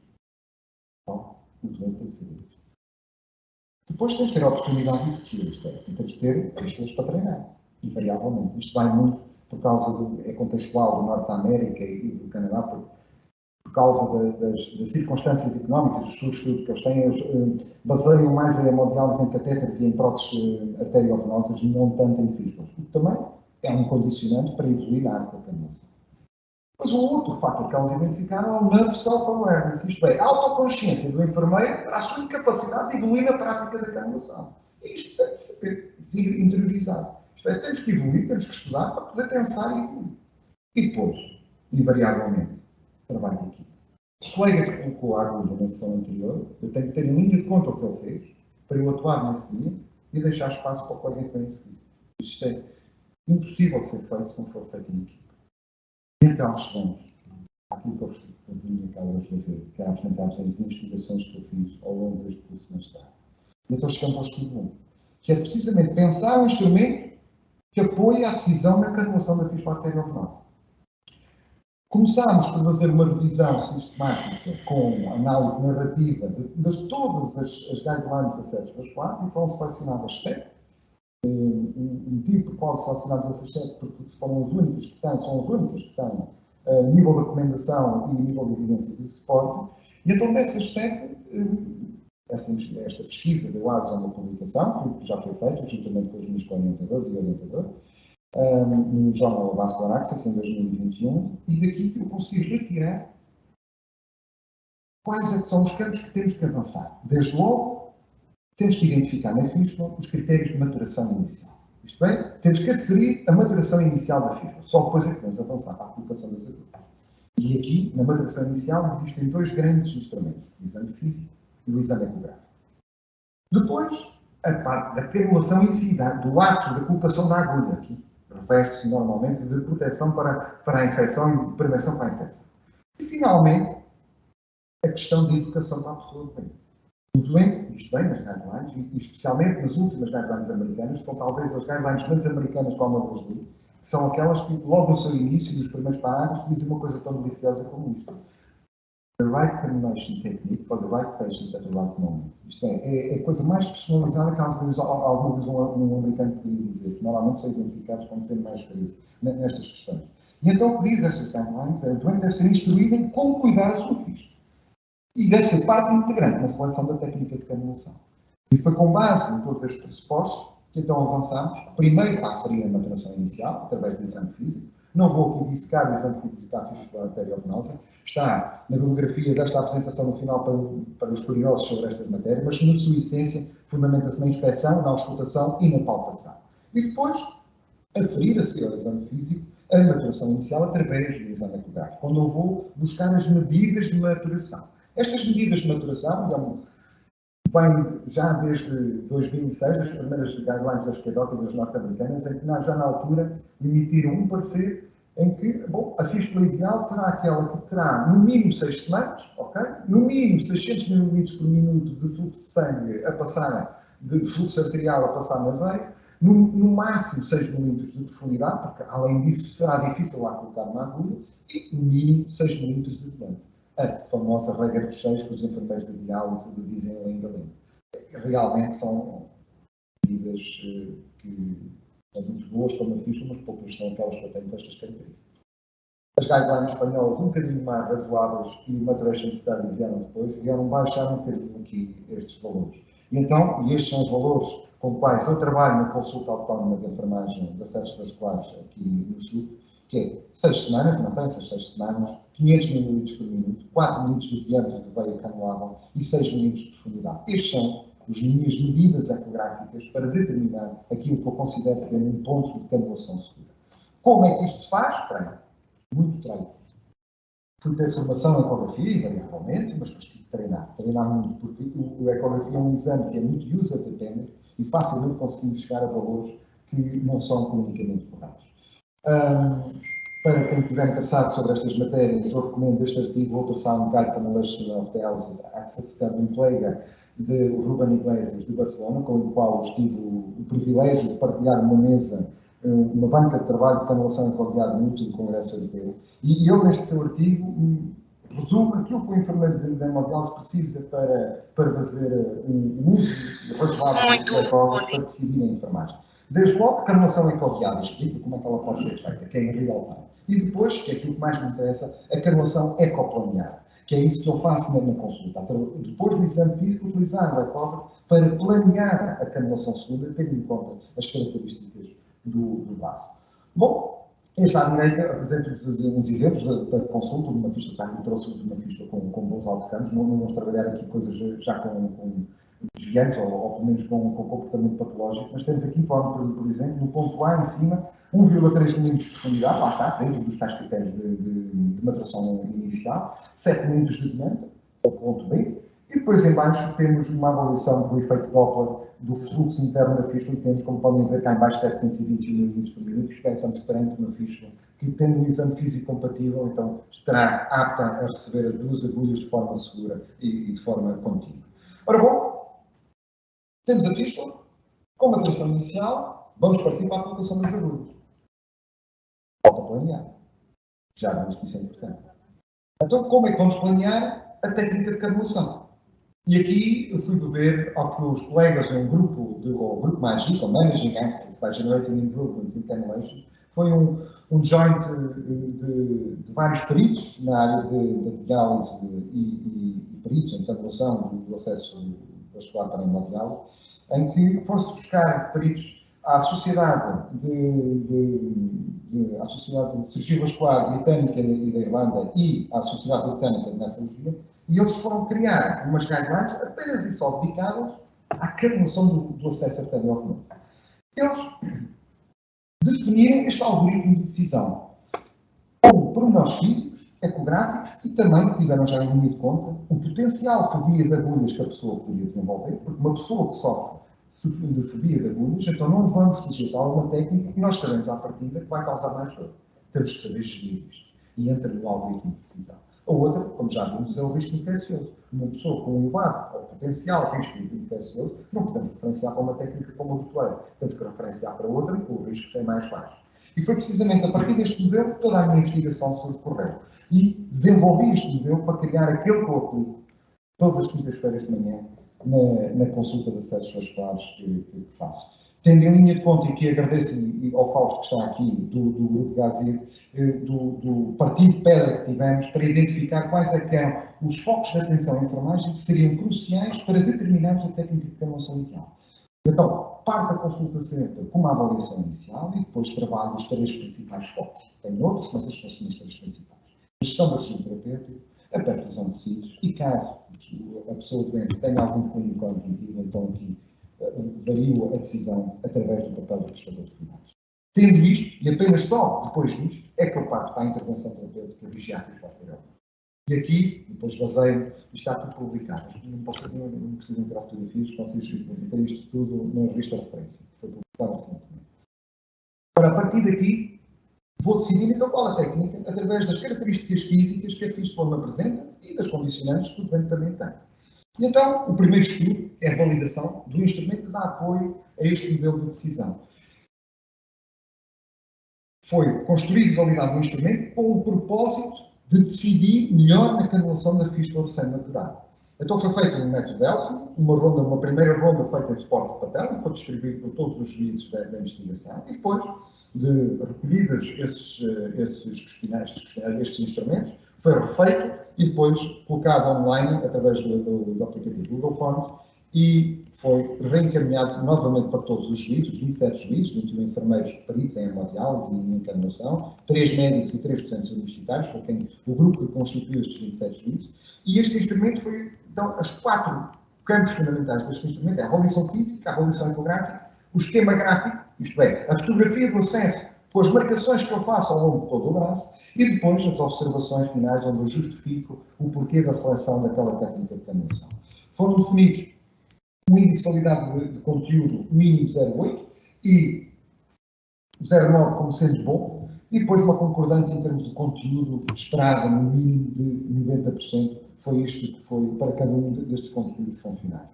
Então, o doente tem que saber isto. Depois tens de ter a oportunidade de existir, isto é, tens de ter pessoas para treinar, invariavelmente. Isto vai muito por causa é contextual do Norte da América e do Canadá, por causa das circunstâncias económicas, dos estudos que eles têm, eles baseiam mais a hemodiálise em catéteres e em próteses arteriovenosas e não tanto em fístulas. Também é um condicionante para evoluir na arte da canulação. Mas o outro fator que elas identificaram é o nerve self-awareness, isto é, a autoconsciência do enfermeiro para a sua incapacidade de evoluir na prática da canulação. E isto tem de ser interiorizado. Isto é, temos que evoluir, temos que estudar para poder pensar e evoluir. E depois, invariavelmente, trabalho de equipe. O colega que colocou a agulha na sessão anterior, eu tenho que ter em linha de conta o que ele fez, para eu atuar nesse dia e deixar espaço para o colega que vem a seguir. Isto é impossível de ser feito se não for feito em equipe. E então chegamos àquilo que eu acabo de fazer, que era apresentar-vos as investigações que eu fiz ao longo deste curso de mestrado. E então chegamos ao estudo 1, que é precisamente pensar um instrumento que apoie a decisão na canulação da fístula arteriovenosa. Começámos por fazer uma revisão sistemática com análise narrativa de todas as guidelines de acessos vasculares e foram selecionadas 7. O motivo por qual selecionámos essas 7 porque são as únicas que têm nível de recomendação e nível de evidência de suporte. E então dessas 7, esta pesquisa deu asa a uma publicação, que já foi feita, juntamente com os meus orientadores e orientadores, no Journal of Vascular Access em 2021, e daqui eu consegui retirar quais é que são os campos que temos que avançar. Desde logo, temos que identificar na fístula os critérios de maturação inicial. Isto é, temos que aferir a maturação inicial da fístula. Só depois é que podemos avançar para a colocação das agulhas. E aqui, na maturação inicial, existem 2 grandes instrumentos, o exame físico e o exame ecográfico. Depois, a parte da canulação em si, do ato da colocação da agulha, aqui reveste-se normalmente de proteção para a infecção e de prevenção para a infecção. E, finalmente, a questão de educação para a pessoa doente. O doente, isto bem nas guidelines, e especialmente nas últimas guidelines americanas, são talvez as guidelines menos americanas como eu vos li, que são aquelas que, logo no seu início, nos primeiros parágrafos, dizem uma coisa tão deliciosa como isto. The right cannulation technique for the right patient at the right moment. Isto é a coisa mais personalizada que alguma vez um americano poderia dizer, que normalmente são identificados como sendo mais frios nestas questões. E então o que diz estas guidelines é que o doente deve ser instruído em como cuidar a sua fístula. E deve ser parte integrante na seleção da técnica de canulação. E foi com base em todos estes pressupostos que então avançámos, primeiro a aferir a maturação inicial, através do exame físico. Não vou aqui dissecar o exame físico à fístula arteriovenosa. Está na bibliografia desta apresentação no final para os curiosos sobre esta matéria, mas que, na sua essência, fundamenta-se na inspeção, na auscultação e na palpação. E depois, aferir a seguir ao exame físico a maturação inicial através do exame ecográfico, onde eu vou buscar as medidas de maturação. Estas medidas de maturação vêm já desde 2006, as primeiras guidelines das pedófilas norte-americanas, em que já na altura emitiram um parecer em que, a fístula ideal será aquela que terá no mínimo 6 semanas, ok? No mínimo 600 ml por minuto de fluxo de sangue a passar, de fluxo arterial a passar na veia, no máximo 6 ml de profundidade, porque além disso será difícil lá colocar na agulha, e no mínimo 6 ml de dentro. A famosa regra dos 6 que os enfermeiros de diálise dizem em língua. realmente são medidas que são muito boas para uma fístula, mas poucas são aquelas que eu tenho com estas características. As guidelines espanholas um bocadinho mais razoáveis e o Maturation Study vieram baixar um bocadinho aqui estes valores. E então, estes são os valores com os quais eu trabalho na consulta autónoma de enfermagem de acessos escolares aqui no Sul, que é 6 semanas, mantém-se as 6 semanas, 500 ml por minuto, 4 minutos de diâmetro de veia canulável e 6 minutos de profundidade. Estes são as minhas medidas ecográficas para determinar aquilo que eu considero ser um ponto de canulação segura. Como é que isto se faz? Bem, muito treino. Fui ter formação em ecografia, invariavelmente, mas depois tive que treinar muito, porque a ecografia é um exame que é muito user-dependent e facilmente conseguimos chegar a valores que não são clinicamente corretos. Para quem estiver interessado sobre estas matérias, eu recomendo este artigo, Ultrasound Guide Cannulation of Dialysis Access Curve in Plaga, de Ruben Iglesias, de Barcelona, com o qual tive o privilégio de partilhar uma mesa, uma banca de trabalho de canulação ecoguiada no último Congresso Europeu. E ele, neste seu artigo, resume aquilo que o enfermeiro de hemodiálise precisa para fazer um uso razoável de ecógrafo para decidir a enfermagem. Desde logo, a canulação ecoguiada, explica como é que ela pode ser feita, que é em real time. E depois, que é aquilo que mais me interessa, a canulação ecoplanear, que é isso que eu faço na consulta. Depois do exame físico, utilizar o ecógrafo para planear a canulação segura, tendo em conta as características do vaso. Bom, esta à direita apresento-vos uns exemplos da consulta de uma fístula, que trouxe-vos uma fístula com bons alcances. Não vamos trabalhar aqui coisas já com desviantes, ou pelo menos com comportamento patológico, mas temos aqui, por exemplo, no ponto A em cima, 1,3 mm de profundidade, lá está, dentro dos tais critérios de maturação inicial, 7 minutos de diâmetro, o ponto B, e depois em baixo temos uma avaliação do efeito Doppler do fluxo interno da fístula e temos, como podem ver, cá em baixo 720 mm por minuto, estamos perante uma fístula que, tendo um exame físico compatível, então estará apta a receber as duas agulhas de forma segura e de forma contínua. Ora bom, temos a fístula, com maturação inicial, vamos partir para a aplicação das agulhas. Falta planear. Já vimos que isso é importante. Então, como é que vamos planear a técnica de canulação? E aqui eu fui beber ao que os colegas em um grupo, o grupo MAGIC, o Managing Access by Generating Improvements in Cannulation, foi um joint de vários peritos na área de diálise e peritos em canulação do acesso vascular para a hemodiálise, em que fosse buscar peritos à Sociedade à Sociedade de Cirurgia Vascular Britânica e da Irlanda e à Sociedade Britânica de Nefrologia, e eles foram criar umas guidelines apenas e só dedicadas à canulação do acesso arterial. Eles definiram este algoritmo de decisão com pormenores físicos, ecográficos e também tiveram já em linha de conta o potencial fobia de agulhas que a pessoa poderia desenvolver, porque uma pessoa que sofre de fobia de agulhas, então não vamos sujeitá-la a uma técnica que nós sabemos à partida que vai causar mais dor. Temos que saber gerir isto. E entra no algoritmo de decisão. A outra, como já vimos, é o risco infeccioso. Uma pessoa com um elevado ou potencial risco infeccioso, não podemos referenciar para uma técnica como a botoeira. Temos que referenciar para outra que o risco é mais baixo. E foi precisamente a partir deste modelo que toda a minha investigação se decorreu. E desenvolvi este modelo para criar aquele que eu aplico todas as quintas-feiras de manhã na consulta de acessos vasculares que faço. Tendo em linha de conta, e que agradeço ao Fausto que está aqui, do Grupo Gazir, do partido de pedra que tivemos, para identificar quais é que eram os focos de atenção em enfermagem que seriam cruciais para determinarmos a técnica de canulação ideal. Então, parte da consulta sempre com uma avaliação inicial e depois trabalho os 3 principais focos. Tem outros, mas estes são os meus 3 principais. A gestão do regime terapêutico, a perfusão de tecidos e, caso a pessoa doente tenha algum clínico cognitivo, então aqui vario a decisão através do papel do prestador de cuidados. Tendo isto, e apenas só depois disto, é que eu parto para a intervenção terapêutica vigiática posterior. E aqui, depois baseio, está tudo publicado. Não precisam tirar fotografias, vocês têm isto tudo na revista de referência, que foi publicado recentemente. Para a partir daqui, vou decidir então qual a técnica, através das características físicas que a fístula me apresenta e das condicionantes que o doente também tem. E então, o primeiro estudo é a validação do instrumento que dá apoio a este modelo de decisão. Foi construído e validado um instrumento com o propósito de decidir melhor na canulação da fístula recém-maturada. Então foi feito um método Delphi, uma primeira ronda feita em suporte de papel, foi distribuído por todos os juízes da investigação, e depois de recolhidos estes questionários, estes instrumentos, foi refeito e depois colocado online através do aplicativo Google Forms e foi reencaminhado novamente para todos os juízes, 27 juízes, 21 enfermeiros peritos em hemodiálise e em encarnação, 3 médicos e 3 docentes universitários, foi o grupo que constituiu estes 27 juízes, e este instrumento foi, então, os 4 campos fundamentais deste instrumento, é a avaliação física, a avaliação ecográfica, o esquema gráfico, isto é, a fotografia do acesso com as marcações que eu faço ao longo de todo o braço, e depois as observações finais, onde eu justifico o porquê da seleção daquela técnica de canulação. Foram definidos um índice de qualidade de conteúdo mínimo 0,8 e 0,9 como sendo bom, e depois uma concordância em termos de conteúdo esperada no mínimo de 90%, foi isto que foi para cada um destes conteúdos funcionais.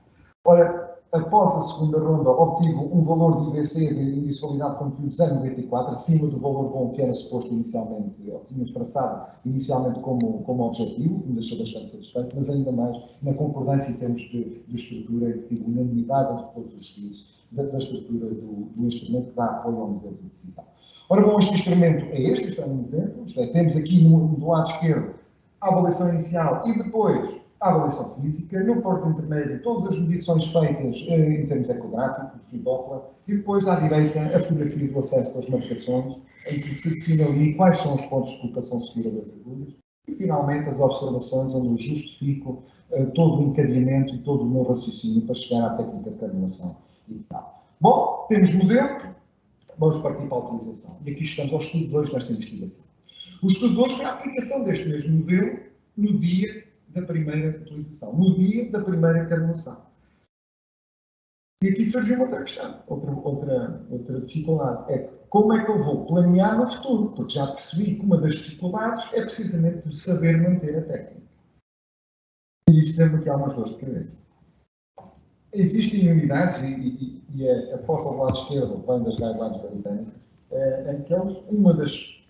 Ora, após a segunda ronda, obtive um valor de IVC, de índice de qualidade de conteúdo, de 0,94, acima do valor bom que era suposto inicialmente, ou tínhamos traçado inicialmente como objetivo, que me deixou bastante satisfeito, mas ainda mais na concordância em termos de estrutura e de unanimidade entre todos os juízes da estrutura do instrumento que dá apoio ao modelo de decisão. Ora bom, este instrumento é este é um exemplo, isto é, temos aqui do lado esquerdo a avaliação inicial e depois a avaliação física, no porto intermédio todas as medições feitas em termos ecográficos, de Doppler, e depois à direita a fotografia do acesso às marcações, em que se define ali quais são os pontos de colocação segura das agulhas, e finalmente as observações onde eu justifico todo o encadeamento e todo o meu raciocínio para chegar à técnica de canulação e tal. Bom, temos modelo, vamos partir para a utilização. E aqui estamos ao estudo 2 nesta investigação. O estudo 2 foi a aplicação deste mesmo modelo no dia da primeira utilização, no dia da primeira canulação. E aqui surgiu outra questão, outra dificuldade. É como é que eu vou planear no futuro? Porque já percebi que uma das dificuldades é precisamente saber manter a técnica. E isto deu-me aqui algumas dores de cabeça. Existem unidades, e a foto do lado esquerdo vem das guidelines britânicas, em que uma das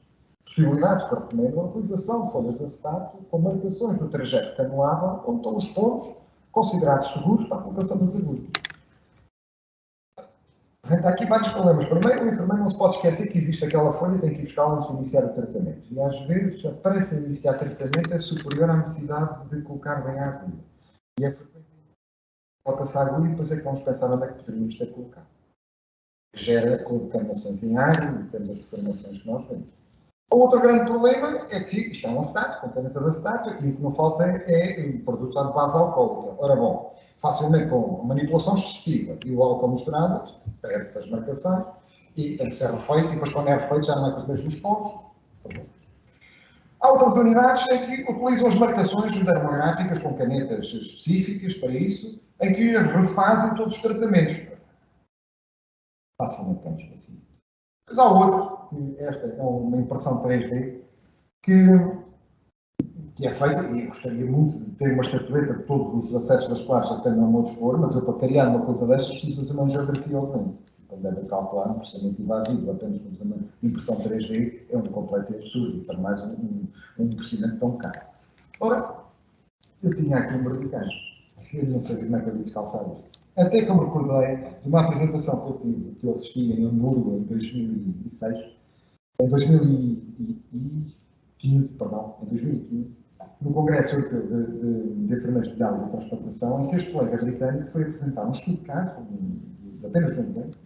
possibilidades que recomendam a utilização de folhas de acetato com marcações do trajeto canulável, onde estão os pontos considerados seguros para a colocação das agulhas. Há aqui vários problemas. Primeiro, o enfermeiro não se pode esquecer que existe aquela folha e tem que ir buscá-la antes de iniciar o tratamento. E às vezes a pressa de iniciar o tratamento é superior à necessidade de colocar bem a agulha. E é frequente coloca-se a agulha e depois é que vamos pensar onde é que poderíamos ter colocado. Gera canulações em área e temos as deformações que nós vemos. O outro grande problema é que isto é um acetato, com caneta de acetato, aqui o que não falta é produtos de base alcoólica. Ora bom, facilmente com manipulação excessiva e o álcool misturado, perde-se as marcações e tem que ser refeito, e depois quando é refeito já não é com os mesmos pontos. Há outras unidades em que utilizam as marcações dermográficas com canetas específicas para isso, em que refazem todos os tratamentos. Facilmente temos assim. Mas há outros, esta é uma impressão 3D, que é feita, e gostaria muito de ter uma estatueta de todos os acessos das clases que tenho ao meu dispor, mas eu para criar uma coisa destas preciso fazer uma geografia ao dentro. Então devem calcular um processamento invasivo, apenas para fazer uma impressão 3D é um completo absurdo, e para mais um procedimento tão caro. Ora, eu tinha aqui um verdicagem, eu não sabia como é que eu disse calçar isto. Até que eu me recordei de uma apresentação que eu tive, que eu assisti em Hamburgo em 2006, em 2015, no Congresso Europeu de Enfermeiros de Diálise e Transplantação, em que este colega britânico foi apresentar um estudo de caso, de apenas um doente,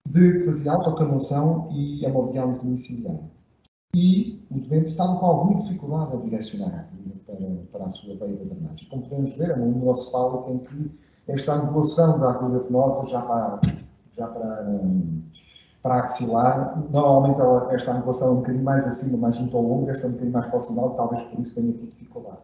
de que fazia autocanulação e hemodiálise domiciliária. E o doente estava com alguma dificuldade a direcionar a agulha para a sua veia de drenagem. Como podemos ver, é uma umilocefálica em que esta angulação da agulha venosa já para axilar, normalmente esta angulação é um bocadinho mais acima, mais junto ao ombro, esta é um bocadinho mais proximal, talvez por isso tenha aqui dificuldade.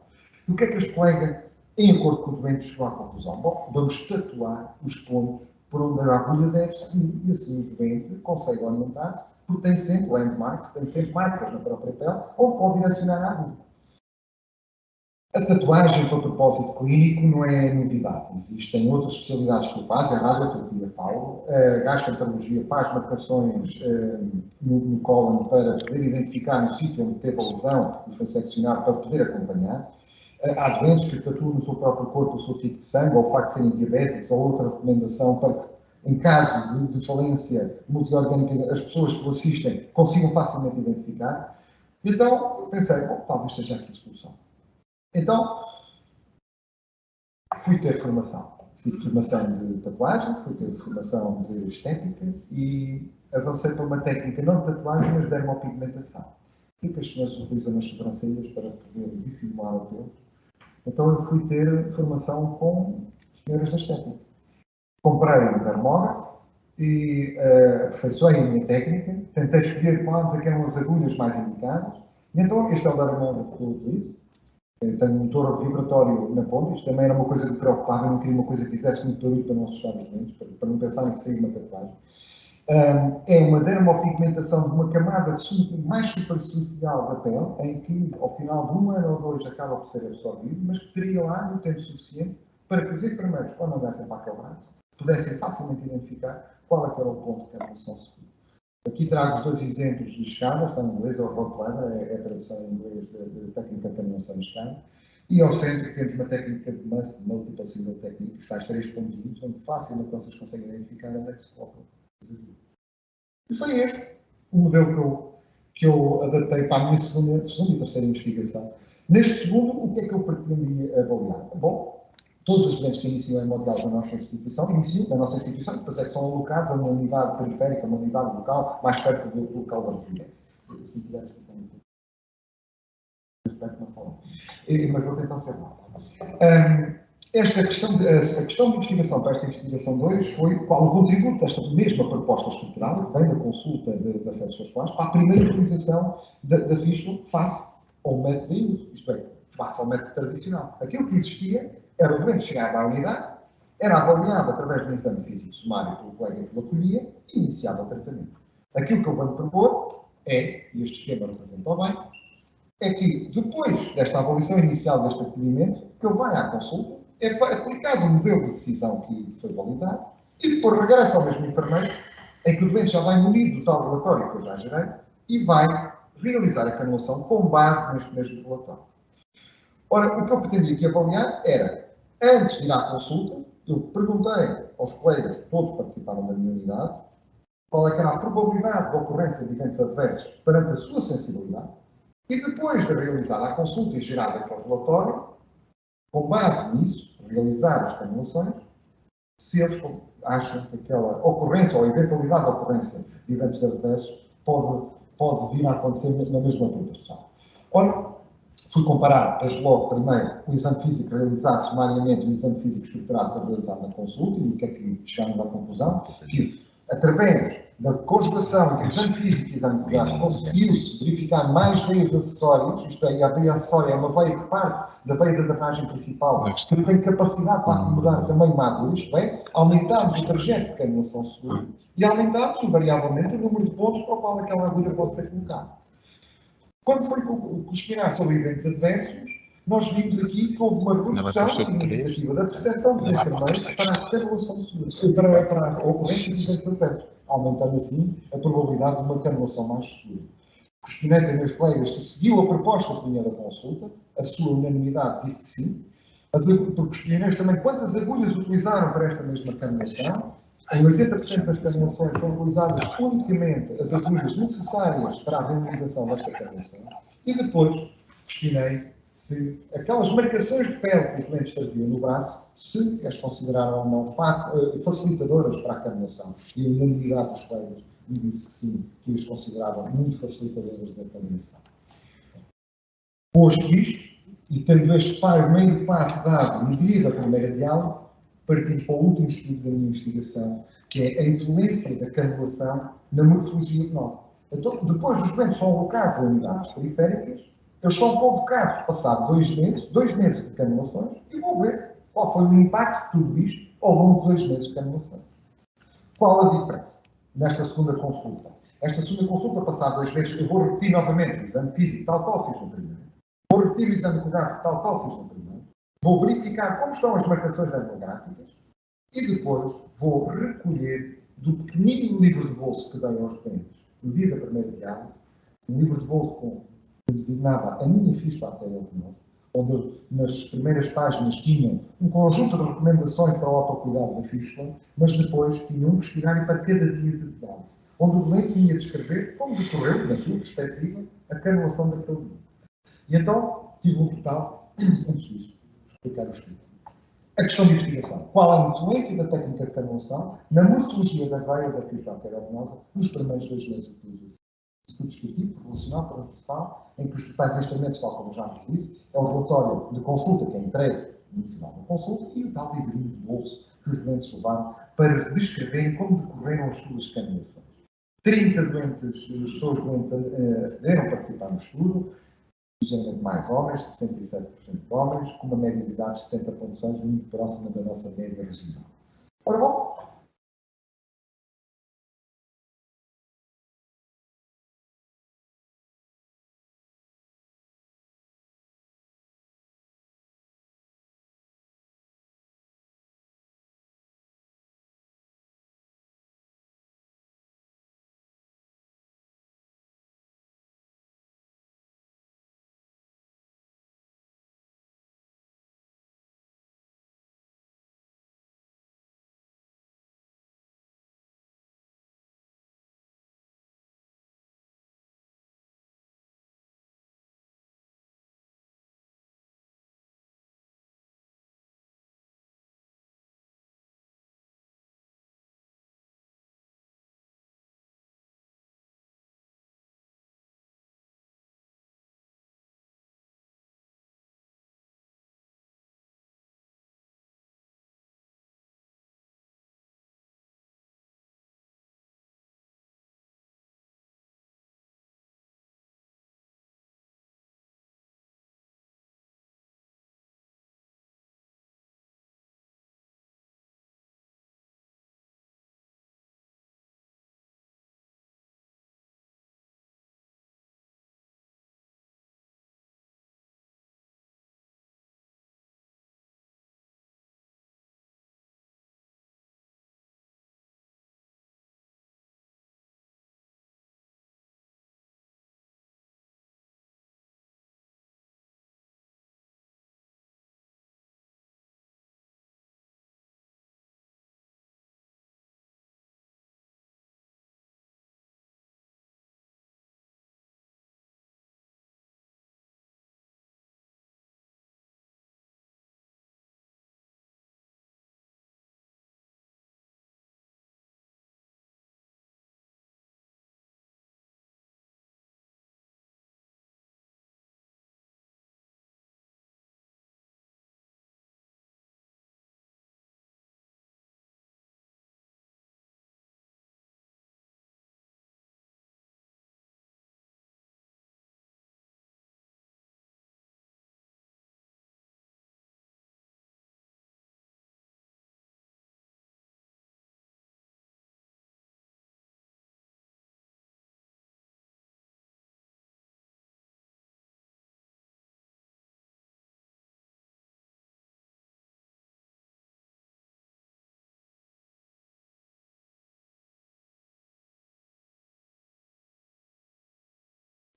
E o que é que este colega, em acordo com o doente, chegou à conclusão? Bom, vamos tatuar os pontos por onde a agulha deve seguir, e assim o doente consegue orientar-se, porque tem sempre landmarks, tem sempre marcas na própria pele, onde pode direcionar a agulha. A tatuagem para propósito clínico não é novidade. Existem outras especialidades que o fazem, a radioterapia Paulo, a gastroenterologia faz marcações no cólon para poder identificar no sítio onde teve a lesão e foi seccionado para poder acompanhar. Há doentes que tatuam no seu próprio corpo o seu tipo de sangue, ou o facto de serem diabéticos, ou outra recomendação para que, em caso de falência multiorgânica, as pessoas que o assistem consigam facilmente identificar. Então, eu pensei, bom, talvez esteja aqui a solução. Então, fui ter formação. Tive formação de tatuagem, fui ter formação de estética e avancei para uma técnica não de tatuagem, mas de dermopigmentação. E que as senhoras utilizam nas sobrancelhas para poder dissimular o pelo. Então eu fui ter formação com senhoras da estética. Comprei um dermógrafo e aperfeiçoei a minha técnica, tentei escolher quais eram as agulhas mais indicadas. E então este é o dermógrafo que eu utilizo. Eu tenho um motor vibratório na ponta, isto também era uma coisa que me preocupava, eu não queria uma coisa que fizesse muito barulho para não assustar os doentes, para não pensarem que saía uma tatuagem. É uma dermopigmentação de uma camada mais superficial da pele, em que ao final de 1 ano ou 2 acaba por ser absorvido, mas que teria lá no tempo suficiente para que os enfermeiros, quando andassem para aquele braço, pudessem facilmente identificar qual é que era o ponto de canalização segura. Aqui trago os 2 exemplos de escada, está em inglês, é o rope ladder, é a tradução em inglês da técnica de canalização de escada. E ao centro temos uma técnica de MUST, Multiple Single Technique, os tais 3 pontinhos, onde facilmente vocês conseguem identificar onde é que se coloca. E foi este o modelo que eu adaptei para a minha segunda e terceira investigação. Neste segundo, o que é que eu pretendia avaliar? Bom, todos os doentes que iniciam hemodiálise na nossa instituição, depois é que são alocados a uma unidade periférica, uma unidade local, mais perto do local da residência. Se puder explicar um pouco. Mas vou tentar ser rápido. A questão de investigação para esta investigação 2 foi qual o contributo desta mesma proposta estruturada, que vem da consulta de acesso às classes, para a primeira utilização da fístula face ao método de uso, isto é, face ao método tradicional. Aquilo que existia era o doente chegar à unidade, era avaliado através de um exame físico sumário pelo colega que o acolhia e iniciava o tratamento. Aquilo que eu venho propor é, e este esquema representa bem, é que depois desta avaliação inicial deste acolhimento, que ele vai à consulta, é aplicado o modelo de decisão que foi validado e depois regressa ao mesmo enfermeiro, em que o doente já vai munido do tal relatório que eu já gerei e vai realizar a canulação com base neste mesmo relatório. Ora, o que eu pretendia aqui avaliar era, antes de ir à consulta, eu perguntei aos colegas, todos participaram da minha unidade, qual é que era a probabilidade de ocorrência de eventos adversos perante a sua sensibilidade, e depois de realizar a consulta e gerado aquele relatório, com base nisso, realizar as canulações, se eles acham que aquela ocorrência ou eventualidade de ocorrência de eventos adversos pode vir a acontecer na mesma proporção. Ora, fui comparar, desde logo, primeiro, o exame físico realizado sumariamente e o exame físico estruturado que foi realizado na consulta, e o que é que chegamos à conclusão? Que, através da conjugação entre exame físico e exame ecográfico, conseguiu-se verificar mais veias acessórias, isto é, a veia acessória é uma veia que parte da veia da drenagem principal, que tem capacidade para acomodar também mágoas, bem, aumentámos o trajeto de canulação segura e aumentámos, invariavelmente, o número de pontos para o qual aquela agulha pode ser colocada. Quando foi questionar sobre eventos adversos, nós vimos aqui que houve uma redução significativa da percepção dos enfermeiros para a canulação segura, para a ocorrência de eventos adversos, aumentando assim a probabilidade de uma canulação mais segura. Questionei também os colegas se seguiu a proposta que vinha da consulta, a sua unanimidade disse que sim. Porque questionei também quantas agulhas utilizaram para esta mesma canulação. Em 80% das canulações foram utilizadas unicamente as agulhas necessárias para a realização desta canulação. E depois questionei se aquelas marcações de pele que os doentes faziam no braço, se as consideraram ou não facilitadoras para a canulação. E a unanimidade dos colegas me disse que sim, que as consideravam muito facilitadoras da canulação. Posto isto, e tendo este primeiro passo dado no dia da primeira diálise, partimos para o último estudo da minha investigação, que é a influência da canulação na morfologia penal. Então, depois dos doentes são alocados em unidades periféricas, eles são convocados, passado 2 meses de canulações, e vão ver qual foi o impacto de tudo isto ao longo de 2 meses de canulações. Qual a diferença nesta segunda consulta? Esta segunda consulta, passado 2 meses, eu vou repetir novamente o exame físico, tal qual fiz no primeiro. Vou repetir o exame ecográfico, tal qual fiz no primeiro. Vou verificar como estão as marcações demográficas e depois vou recolher do pequenino livro de bolso que dei aos doentes no dia da primeira diálise, um livro de bolso que designava a minha fístula arterial venosa, onde nas primeiras páginas tinham um conjunto de recomendações para o autocuidado da fístula, mas depois tinham um questionário para cada dia de idade, onde o doente tinha de escrever como decorreu, na sua perspectiva, a canulação daquele dia. E então, tive um total, antes disso, explicar o estudo. A questão de investigação. Qual a influência da técnica de canulação na morfologia da veia da fístula arteriovenosa nos primeiros 2 meses de utilização? Estudo descritivo, relacional, transversal, em que os totais instrumentos, tal como já vos disse, é o relatório de consulta que é entregue no final da consulta e o tal livrinho de bolso que os doentes levaram para descreverem como decorreram as suas canulações. 30 pessoas doentes acederam a participar no estudo, geralmente mais homens, 67% de homens, com uma média de idade de 70,6, muito próxima da nossa média regional. Ora bom,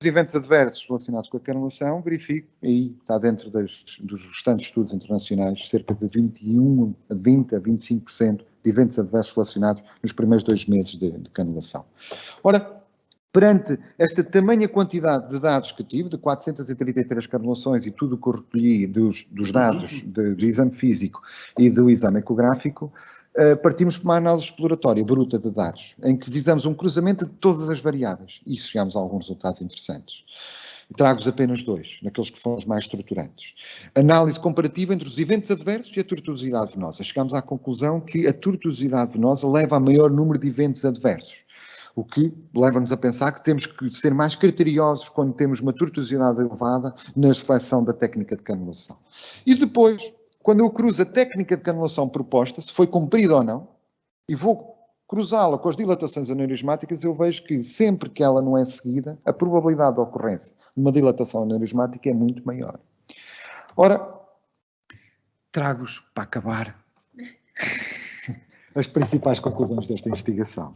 Os eventos adversos relacionados com a canulação, verifico, e está dentro dos restantes estudos internacionais, cerca de 20 a 25% de eventos adversos relacionados nos primeiros 2 meses de canulação. Ora, perante esta tamanha quantidade de dados que tive, de 433 canulações e tudo o que eu recolhi dos dados do exame físico e do exame ecográfico, partimos para uma análise exploratória bruta de dados, em que visamos um cruzamento de todas as variáveis e chegamos a alguns resultados interessantes. Trago-vos apenas 2, naqueles que foram os mais estruturantes. Análise comparativa entre os eventos adversos e a tortuosidade venosa. Chegamos à conclusão que a tortuosidade venosa leva a maior número de eventos adversos, o que leva-nos a pensar que temos que ser mais criteriosos quando temos uma tortuosidade elevada na seleção da técnica de canulação. E depois, quando eu cruzo a técnica de canulação proposta, se foi cumprida ou não, e vou cruzá-la com as dilatações aneurismáticas, eu vejo que sempre que ela não é seguida, a probabilidade de ocorrência de uma dilatação aneurismática é muito maior. Ora, trago-vos para acabar as principais conclusões desta investigação.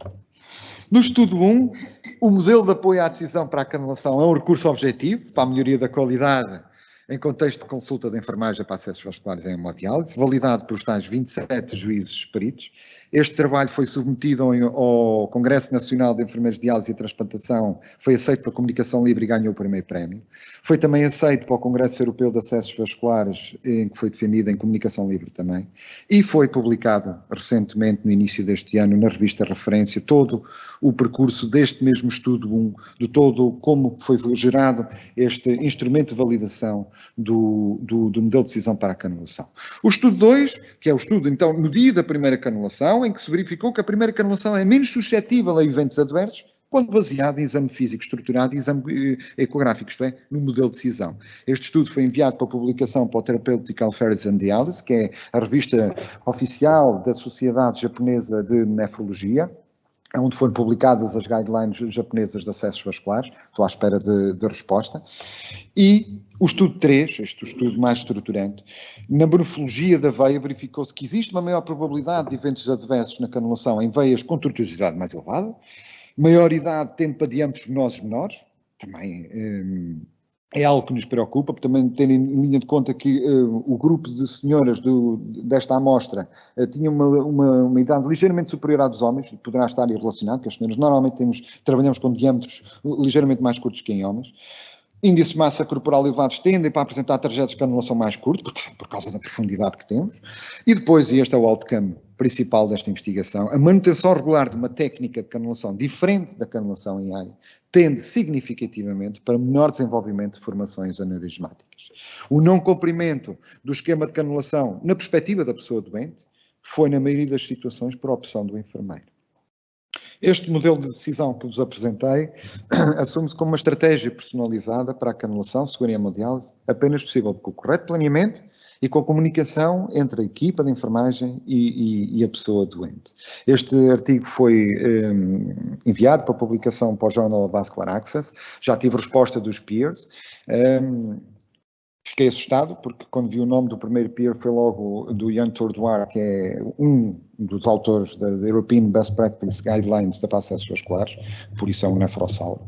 No estudo 1, o modelo de apoio à decisão para a canulação é um recurso objetivo para a melhoria da qualidade em contexto de consulta de enfermagem para acessos vasculares em hemodiálise, validado pelos tais 27 juízes peritos. Este trabalho foi submetido ao Congresso Nacional de Enfermeiros de Diálise e Transplantação, foi aceito para comunicação livre e ganhou o primeiro prémio. Foi também aceito para o Congresso Europeu de Acessos Vasculares, em que foi defendido em comunicação livre também. E foi publicado recentemente, no início deste ano, na revista Referência, todo o percurso deste mesmo estudo 1, de todo como foi gerado este instrumento de validação do modelo de decisão para a canulação. O estudo 2, que é o estudo, então, no dia da primeira canulação, em que se verificou que a primeira canulação é menos suscetível a eventos adversos, quando baseado em exame físico estruturado e exame ecográfico, isto é, no modelo de decisão. Este estudo foi enviado para publicação para o Therapeutical Affairs and Dialysis, que é a revista oficial da Sociedade Japonesa de Nefrologia, onde foram publicadas as guidelines japonesas de acessos vasculares. Estou à espera de resposta. E o estudo 3, este estudo mais estruturante, na morfologia da veia verificou-se que existe uma maior probabilidade de eventos adversos na canulação em veias com tortuosidade mais elevada, maior idade tendo para diâmetros venosos menores, também é algo que nos preocupa, porque também tendo em linha de conta que o grupo de senhoras desta amostra tinha uma idade ligeiramente superior à dos homens, e poderá estar relacionado, porque as senhoras normalmente trabalhamos com diâmetros ligeiramente mais curtos que em homens. Índices de massa corporal elevados tendem para apresentar trajetos de canulação mais curtos, por causa da profundidade que temos. E depois, e este é o outcome principal desta investigação, a manutenção regular de uma técnica de canulação diferente da canulação em área tende significativamente para menor desenvolvimento de formações aneurismáticas. O não cumprimento do esquema de canulação na perspectiva da pessoa doente foi, na maioria das situações, por opção do enfermeiro. Este modelo de decisão que vos apresentei assume-se como uma estratégia personalizada para a canulação segura em hemodiálise, apenas possível com o correto planeamento e com a comunicação entre a equipa de enfermagem e a pessoa doente. Este artigo foi enviado para publicação para o Journal of Vascular Access, já tive resposta dos peers. Fiquei assustado, porque quando vi o nome do primeiro peer foi logo do Jan Tordoir, que é um dos autores das European Best Practice Guidelines para acessos vasculares, por isso é um nefrossauro.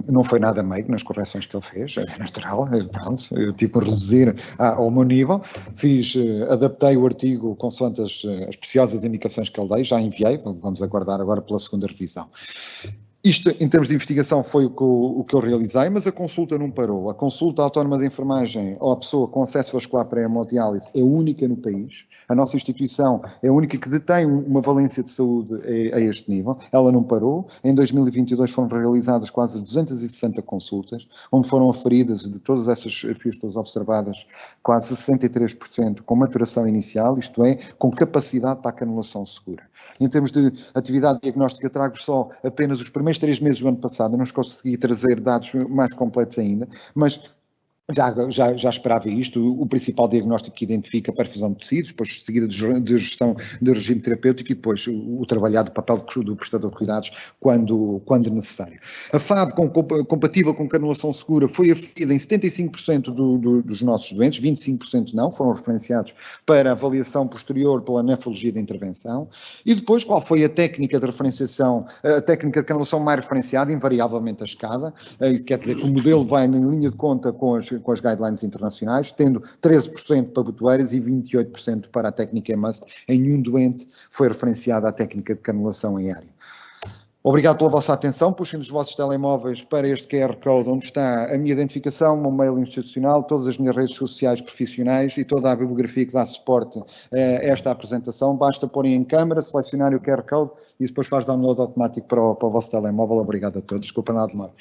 Não foi nada meigo nas correções que ele fez, é natural, pronto, eu tive a reduzir ao meu nível, adaptei o artigo consoante as preciosas indicações que ele dei, já enviei, vamos aguardar agora pela segunda revisão. Isto, em termos de investigação, foi o que eu realizei, mas a consulta não parou. A consulta autónoma de enfermagem à pessoa com acesso vascular para a hemodiálise é única no país. A nossa instituição é a única que detém uma valência de saúde a este nível. Ela não parou. Em 2022 foram realizadas quase 260 consultas, onde foram aferidas, de todas essas fístulas observadas, quase 63% com maturação inicial, isto é, com capacidade para a canulação segura. Em termos de atividade diagnóstica, trago só apenas os primeiros 3 meses do ano passado, eu não consegui trazer dados mais completos ainda, mas já esperava isto. O principal diagnóstico que identifica a perfusão de tecidos, depois seguida de gestão de regime terapêutico e depois o trabalhado papel do prestador de cuidados quando necessário. A FAB, compatível com canulação segura, foi aferida em 75% dos nossos doentes, 25% não, foram referenciados para avaliação posterior pela nefrologia de intervenção. E depois, qual foi a técnica de referenciação, a técnica de canulação mais referenciada, invariavelmente a escada, quer dizer que o modelo vai em linha de conta com as guidelines internacionais, tendo 13% para botoeiras e 28% para a técnica EMUST. Em nenhum doente foi referenciada a técnica de canulação em área. Obrigado pela vossa atenção. Puxem os vossos telemóveis para este QR Code, onde está a minha identificação, o meu mail institucional, todas as minhas redes sociais profissionais e toda a bibliografia que dá suporte a esta apresentação. Basta porem em câmara, selecionarem o QR Code e depois faz download automático para o vosso telemóvel. Obrigado a todos. Desculpa nada demais.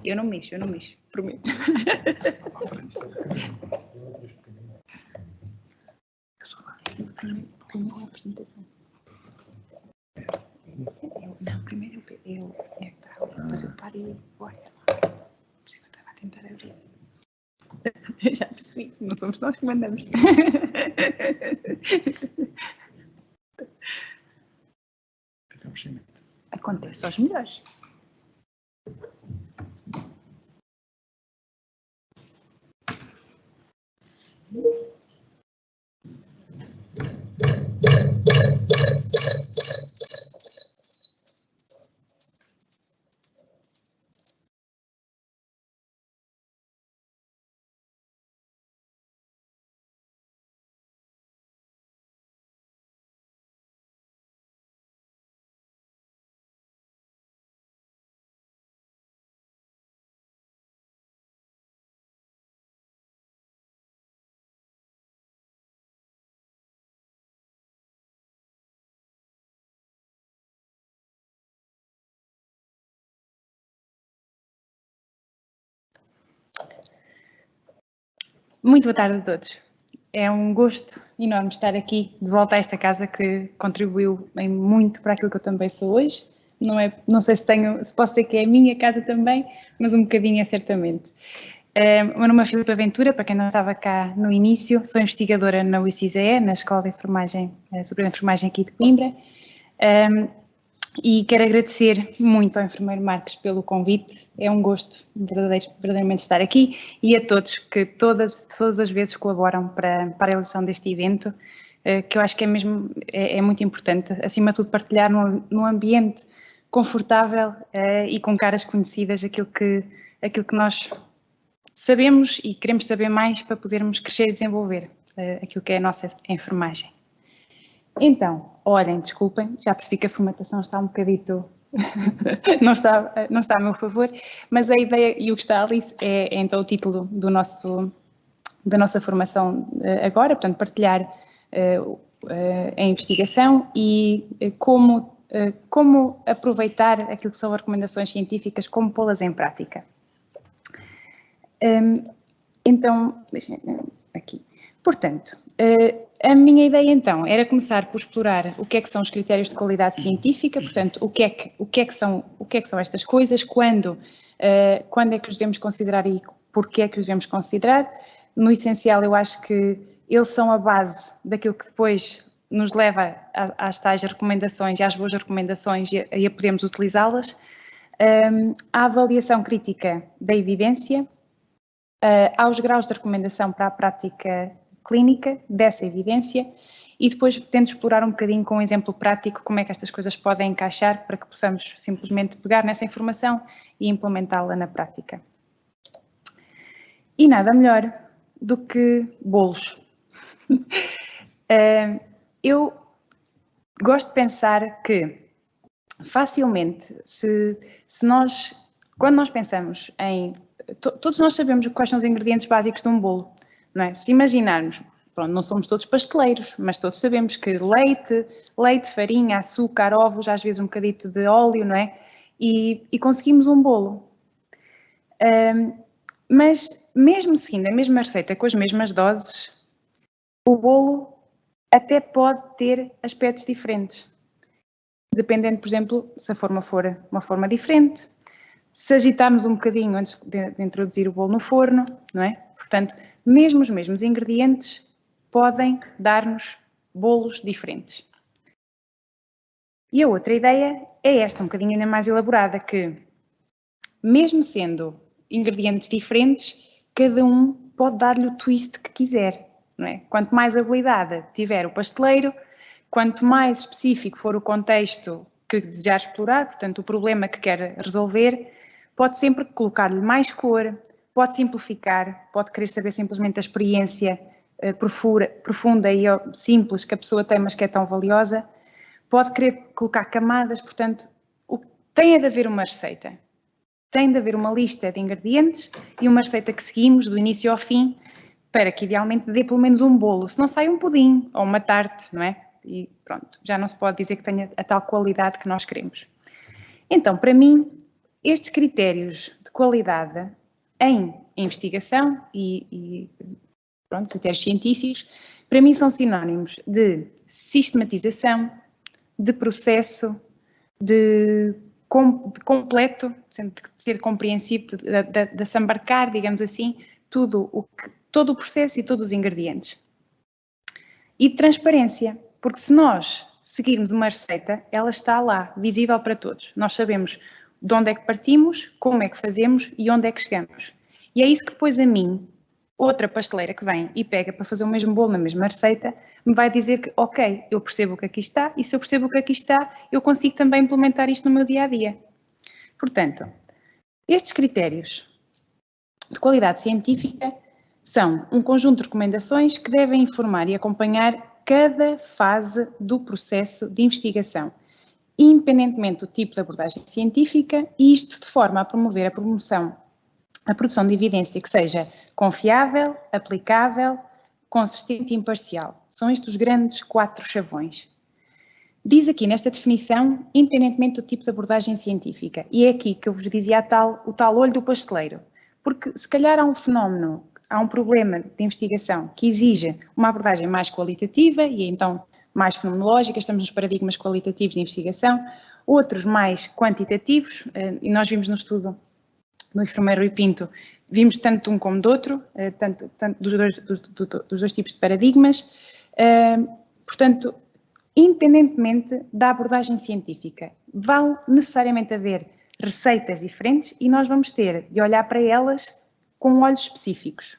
Eu não mexo, prometo. Primeiro é a apresentação. Não, primeiro é que está ali, depois eu paro e olha. Eu estava a tentar abrir. Já percebi, não somos nós que mandamos. Ficamos sem mente. Acontece aos melhores. Muito boa tarde a todos. É um gosto enorme estar aqui de volta a esta casa que contribuiu em muito para aquilo que eu também sou hoje. Não sei se posso dizer que é a minha casa também, mas um bocadinho é certamente. O meu nome é Filipa Ventura, para quem não estava cá no início, sou investigadora na UICISE, na Escola de Enfermagem, Superior de Enfermagem aqui de Coimbra. E quero agradecer muito ao enfermeiro Marcos pelo convite, é um gosto verdadeiramente estar aqui, e a todos que todas as vezes colaboram para a realização deste evento, que eu acho que é muito importante, acima de tudo partilhar num ambiente confortável e com caras conhecidas aquilo que nós sabemos e queremos saber mais para podermos crescer e desenvolver aquilo que é a nossa enfermagem. Então, olhem, desculpem, já percebi que a formatação está um bocadito, não está a meu favor, mas a ideia e o que está ali é então o título da nossa formação agora, portanto, partilhar a investigação e como aproveitar aquilo que são as recomendações científicas, como pô-las em prática. Então, deixem-me aqui. Portanto, a minha ideia então era começar por explorar o que é que são os critérios de qualidade científica, portanto, o que é que são estas coisas, quando é que os devemos considerar e porquê é que os devemos considerar. No essencial, eu acho que eles são a base daquilo que depois nos leva às tais recomendações e às boas recomendações e a podermos utilizá-las. A avaliação crítica da evidência, aos graus de recomendação para a prática clínica dessa evidência e depois tento explorar um bocadinho com um exemplo prático como é que estas coisas podem encaixar para que possamos simplesmente pegar nessa informação e implementá-la na prática. E nada melhor do que bolos. Eu gosto de pensar que facilmente, quando nós pensamos em... Todos nós sabemos quais são os ingredientes básicos de um bolo, não é? Se imaginarmos, pronto, não somos todos pasteleiros, mas todos sabemos que leite, farinha, açúcar, ovos, às vezes um bocadito de óleo, não é? E conseguimos um bolo. Mas mesmo seguindo a mesma receita com as mesmas doses, o bolo até pode ter aspectos diferentes. Dependendo, por exemplo, se a forma for uma forma diferente, se agitarmos um bocadinho antes de introduzir o bolo no forno, não é? Portanto, mesmo os mesmos ingredientes podem dar-nos bolos diferentes. E a outra ideia é esta, um bocadinho ainda mais elaborada, que mesmo sendo ingredientes diferentes, cada um pode dar-lhe o twist que quiser, não é? Quanto mais habilidade tiver o pasteleiro, quanto mais específico for o contexto que desejar explorar, portanto, o problema que quer resolver, pode sempre colocar-lhe mais cor, pode simplificar, pode querer saber simplesmente a experiência profunda e simples que a pessoa tem, mas que é tão valiosa, pode querer colocar camadas, portanto, tem de haver uma receita. Tem de haver uma lista de ingredientes e uma receita que seguimos do início ao fim para que idealmente dê pelo menos um bolo, se não sai um pudim ou uma tarte, não é? E pronto, já não se pode dizer que tenha a tal qualidade que nós queremos. Então, para mim, estes critérios de qualidade em investigação e pronto, critérios científicos, para mim são sinónimos de sistematização, de processo, de completo, sempre de ser compreensivo, de se embarcar, digamos assim, todo o processo e todos os ingredientes. E de transparência, porque se nós seguirmos uma receita, ela está lá, visível para todos. Nós sabemos de onde é que partimos, como é que fazemos e onde é que chegamos. E é isso que depois a mim, outra pasteleira que vem e pega para fazer o mesmo bolo na mesma receita, me vai dizer que, ok, eu percebo o que aqui está, e se eu percebo o que aqui está, eu consigo também implementar isto no meu dia-a-dia. Portanto, estes critérios de qualidade científica são um conjunto de recomendações que devem informar e acompanhar cada fase do processo de investigação, independentemente do tipo de abordagem científica, e isto de forma a promover a produção de evidência que seja confiável, aplicável, consistente e imparcial. São estes os grandes 4 chavões. Diz aqui nesta definição, independentemente do tipo de abordagem científica, e é aqui que eu vos dizia o tal olho do pasteleiro, porque se calhar há um fenómeno, há um problema de investigação que exige uma abordagem mais qualitativa e então mais fenomenológica, estamos nos paradigmas qualitativos de investigação, outros mais quantitativos, e nós vimos no estudo do enfermeiro Rui Pinto, vimos tanto de um como do outro, tanto dos dois tipos de paradigmas. Portanto, independentemente da abordagem científica, vão necessariamente haver receitas diferentes e nós vamos ter de olhar para elas com olhos específicos.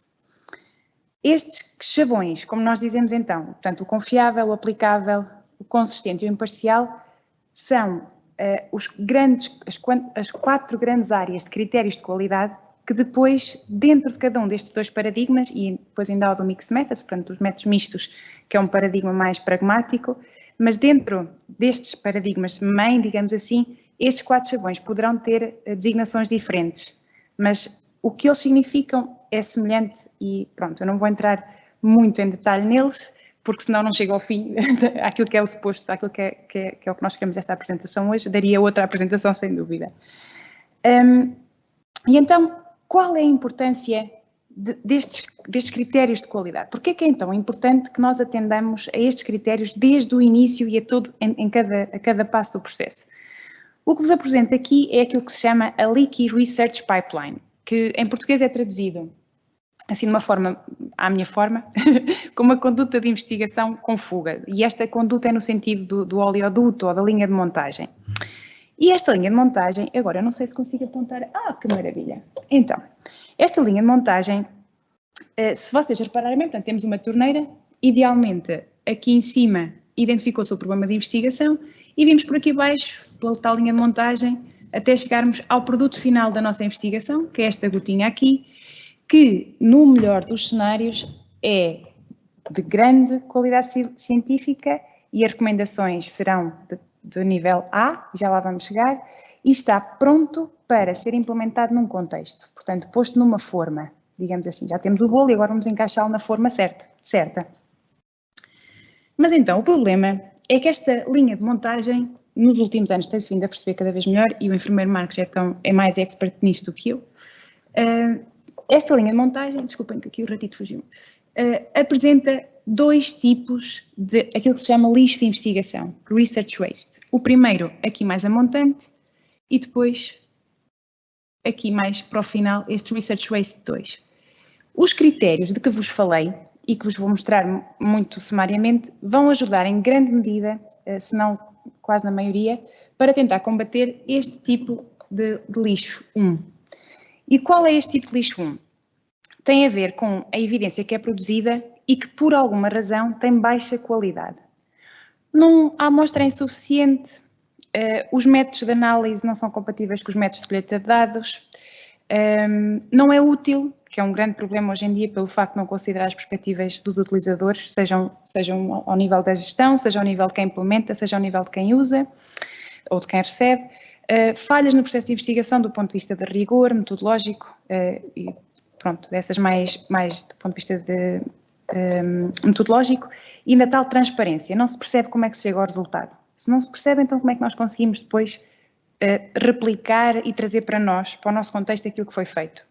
Estes chavões, como nós dizemos então, portanto, o confiável, o aplicável, o consistente e o imparcial, são as 4 grandes áreas de critérios de qualidade que depois, dentro de cada um destes 2 paradigmas, e depois ainda há o do Mixed Methods, portanto, dos métodos mistos, que é um paradigma mais pragmático, mas dentro destes paradigmas main, digamos assim, estes 4 chavões poderão ter designações diferentes, mas o que eles significam é semelhante e pronto, eu não vou entrar muito em detalhe neles, porque senão não chego ao fim àquilo que é o suposto, àquilo que é o que nós queremos desta apresentação hoje, daria outra apresentação sem dúvida. E então, qual é a importância destes critérios de qualidade? Porquê é que é então importante que nós atendamos a estes critérios desde o início e a cada passo do processo? O que vos apresento aqui é aquilo que se chama a Leaky Research Pipeline, que em português é traduzido assim de uma forma, à minha forma, como uma conduta de investigação com fuga. E esta conduta é no sentido do oleoduto ou da linha de montagem. E esta linha de montagem, agora eu não sei se consigo apontar, que maravilha. Então, esta linha de montagem, se vocês repararem bem, portanto, temos uma torneira, idealmente aqui em cima identificou-se o problema de investigação e vimos por aqui abaixo, pela tal linha de montagem, até chegarmos ao produto final da nossa investigação, que é esta gotinha aqui, que, no melhor dos cenários, é de grande qualidade científica e as recomendações serão de nível A, já lá vamos chegar, e está pronto para ser implementado num contexto, portanto, posto numa forma, digamos assim, já temos o bolo e agora vamos encaixá-lo na forma certa. Mas então, o problema é que esta linha de montagem, nos últimos anos, tem-se vindo a perceber cada vez melhor, e o enfermeiro Marcos é mais expert nisto do que eu. Esta linha de montagem, desculpem que aqui o ratito fugiu, apresenta 2 tipos de aquilo que se chama lixo de investigação, research waste. O primeiro, aqui mais a montante, e depois, aqui mais para o final, este research waste 2. Os critérios de que vos falei, e que vos vou mostrar muito sumariamente, vão ajudar em grande medida, se não quase na maioria, para tentar combater este tipo de lixo 1. E qual é este tipo de lixo 1? Tem a ver com a evidência que é produzida e que, por alguma razão, tem baixa qualidade. A amostra é insuficiente, os métodos de análise não são compatíveis com os métodos de colheita de dados, não é útil, que é um grande problema hoje em dia pelo facto de não considerar as perspectivas dos utilizadores, sejam ao nível da gestão, seja ao nível de quem implementa, seja ao nível de quem usa ou de quem recebe. Falhas no processo de investigação do ponto de vista de rigor metodológico e pronto, essas mais do ponto de vista metodológico e na tal transparência. Não se percebe como é que se chega ao resultado. Se não se percebe, então como é que nós conseguimos depois replicar e trazer para nós, para o nosso contexto, aquilo que foi feito.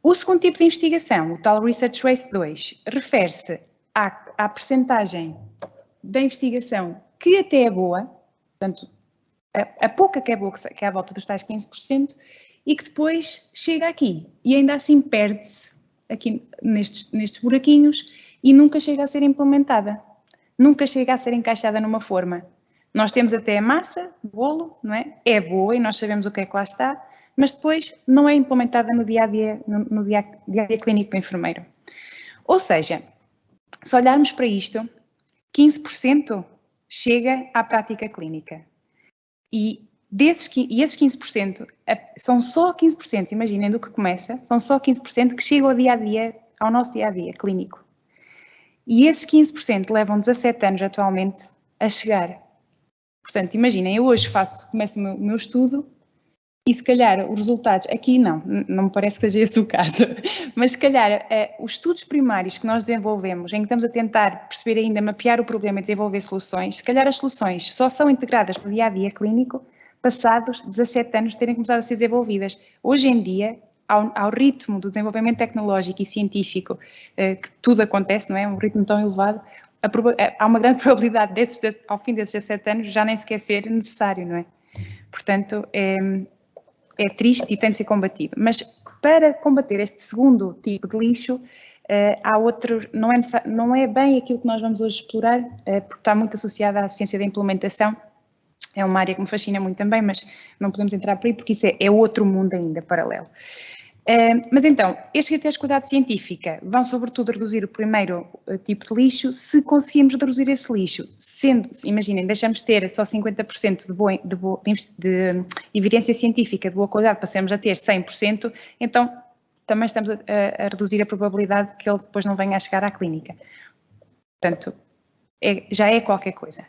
O segundo tipo de investigação, o tal Research Waste 2, refere-se à percentagem da investigação que até é boa, portanto, a pouca que é boa, que é à volta dos tais 15%, e que depois chega aqui e ainda assim perde-se aqui nestes buraquinhos e nunca chega a ser implementada, nunca chega a ser encaixada numa forma. Nós temos até a massa, o bolo, não é? É boa e nós sabemos o que é que lá está, mas depois não é implementada no dia-a-dia, no dia-a-dia clínico do enfermeiro. Ou seja, se olharmos para isto, 15% chega à prática clínica. E esses 15% são só 15%, imaginem do que começa, são só 15% que chegam ao dia-a-dia, ao nosso dia-a-dia clínico. E esses 15% levam 17 anos atualmente a chegar. Portanto, imaginem, eu hoje começo o meu estudo e se calhar os resultados, aqui não me parece que seja esse o caso, mas se calhar os estudos primários que nós desenvolvemos, em que estamos a tentar perceber ainda, mapear o problema e desenvolver soluções, se calhar as soluções só são integradas no dia-a-dia clínico passados 17 anos de terem começado a ser desenvolvidas. Hoje em dia, ao ritmo do desenvolvimento tecnológico e científico, que tudo acontece, não é? Um ritmo tão elevado, há uma grande probabilidade ao fim desses 17 anos já nem sequer ser necessário, não é? Portanto, é triste e tem de ser combatido. Mas para combater este segundo tipo de lixo, há outro, não é bem aquilo que nós vamos hoje explorar, porque está muito associada à ciência da implementação. É uma área que me fascina muito também, mas não podemos entrar por aí porque isso é outro mundo ainda paralelo. Mas então, estes critérios de qualidade científica vão sobretudo reduzir o primeiro tipo de lixo se conseguirmos reduzir esse lixo. Imaginem, deixamos de ter só 50% de evidência científica de boa qualidade, passamos a ter 100%, então também estamos a reduzir a probabilidade que ele depois não venha a chegar à clínica. Portanto, já é qualquer coisa.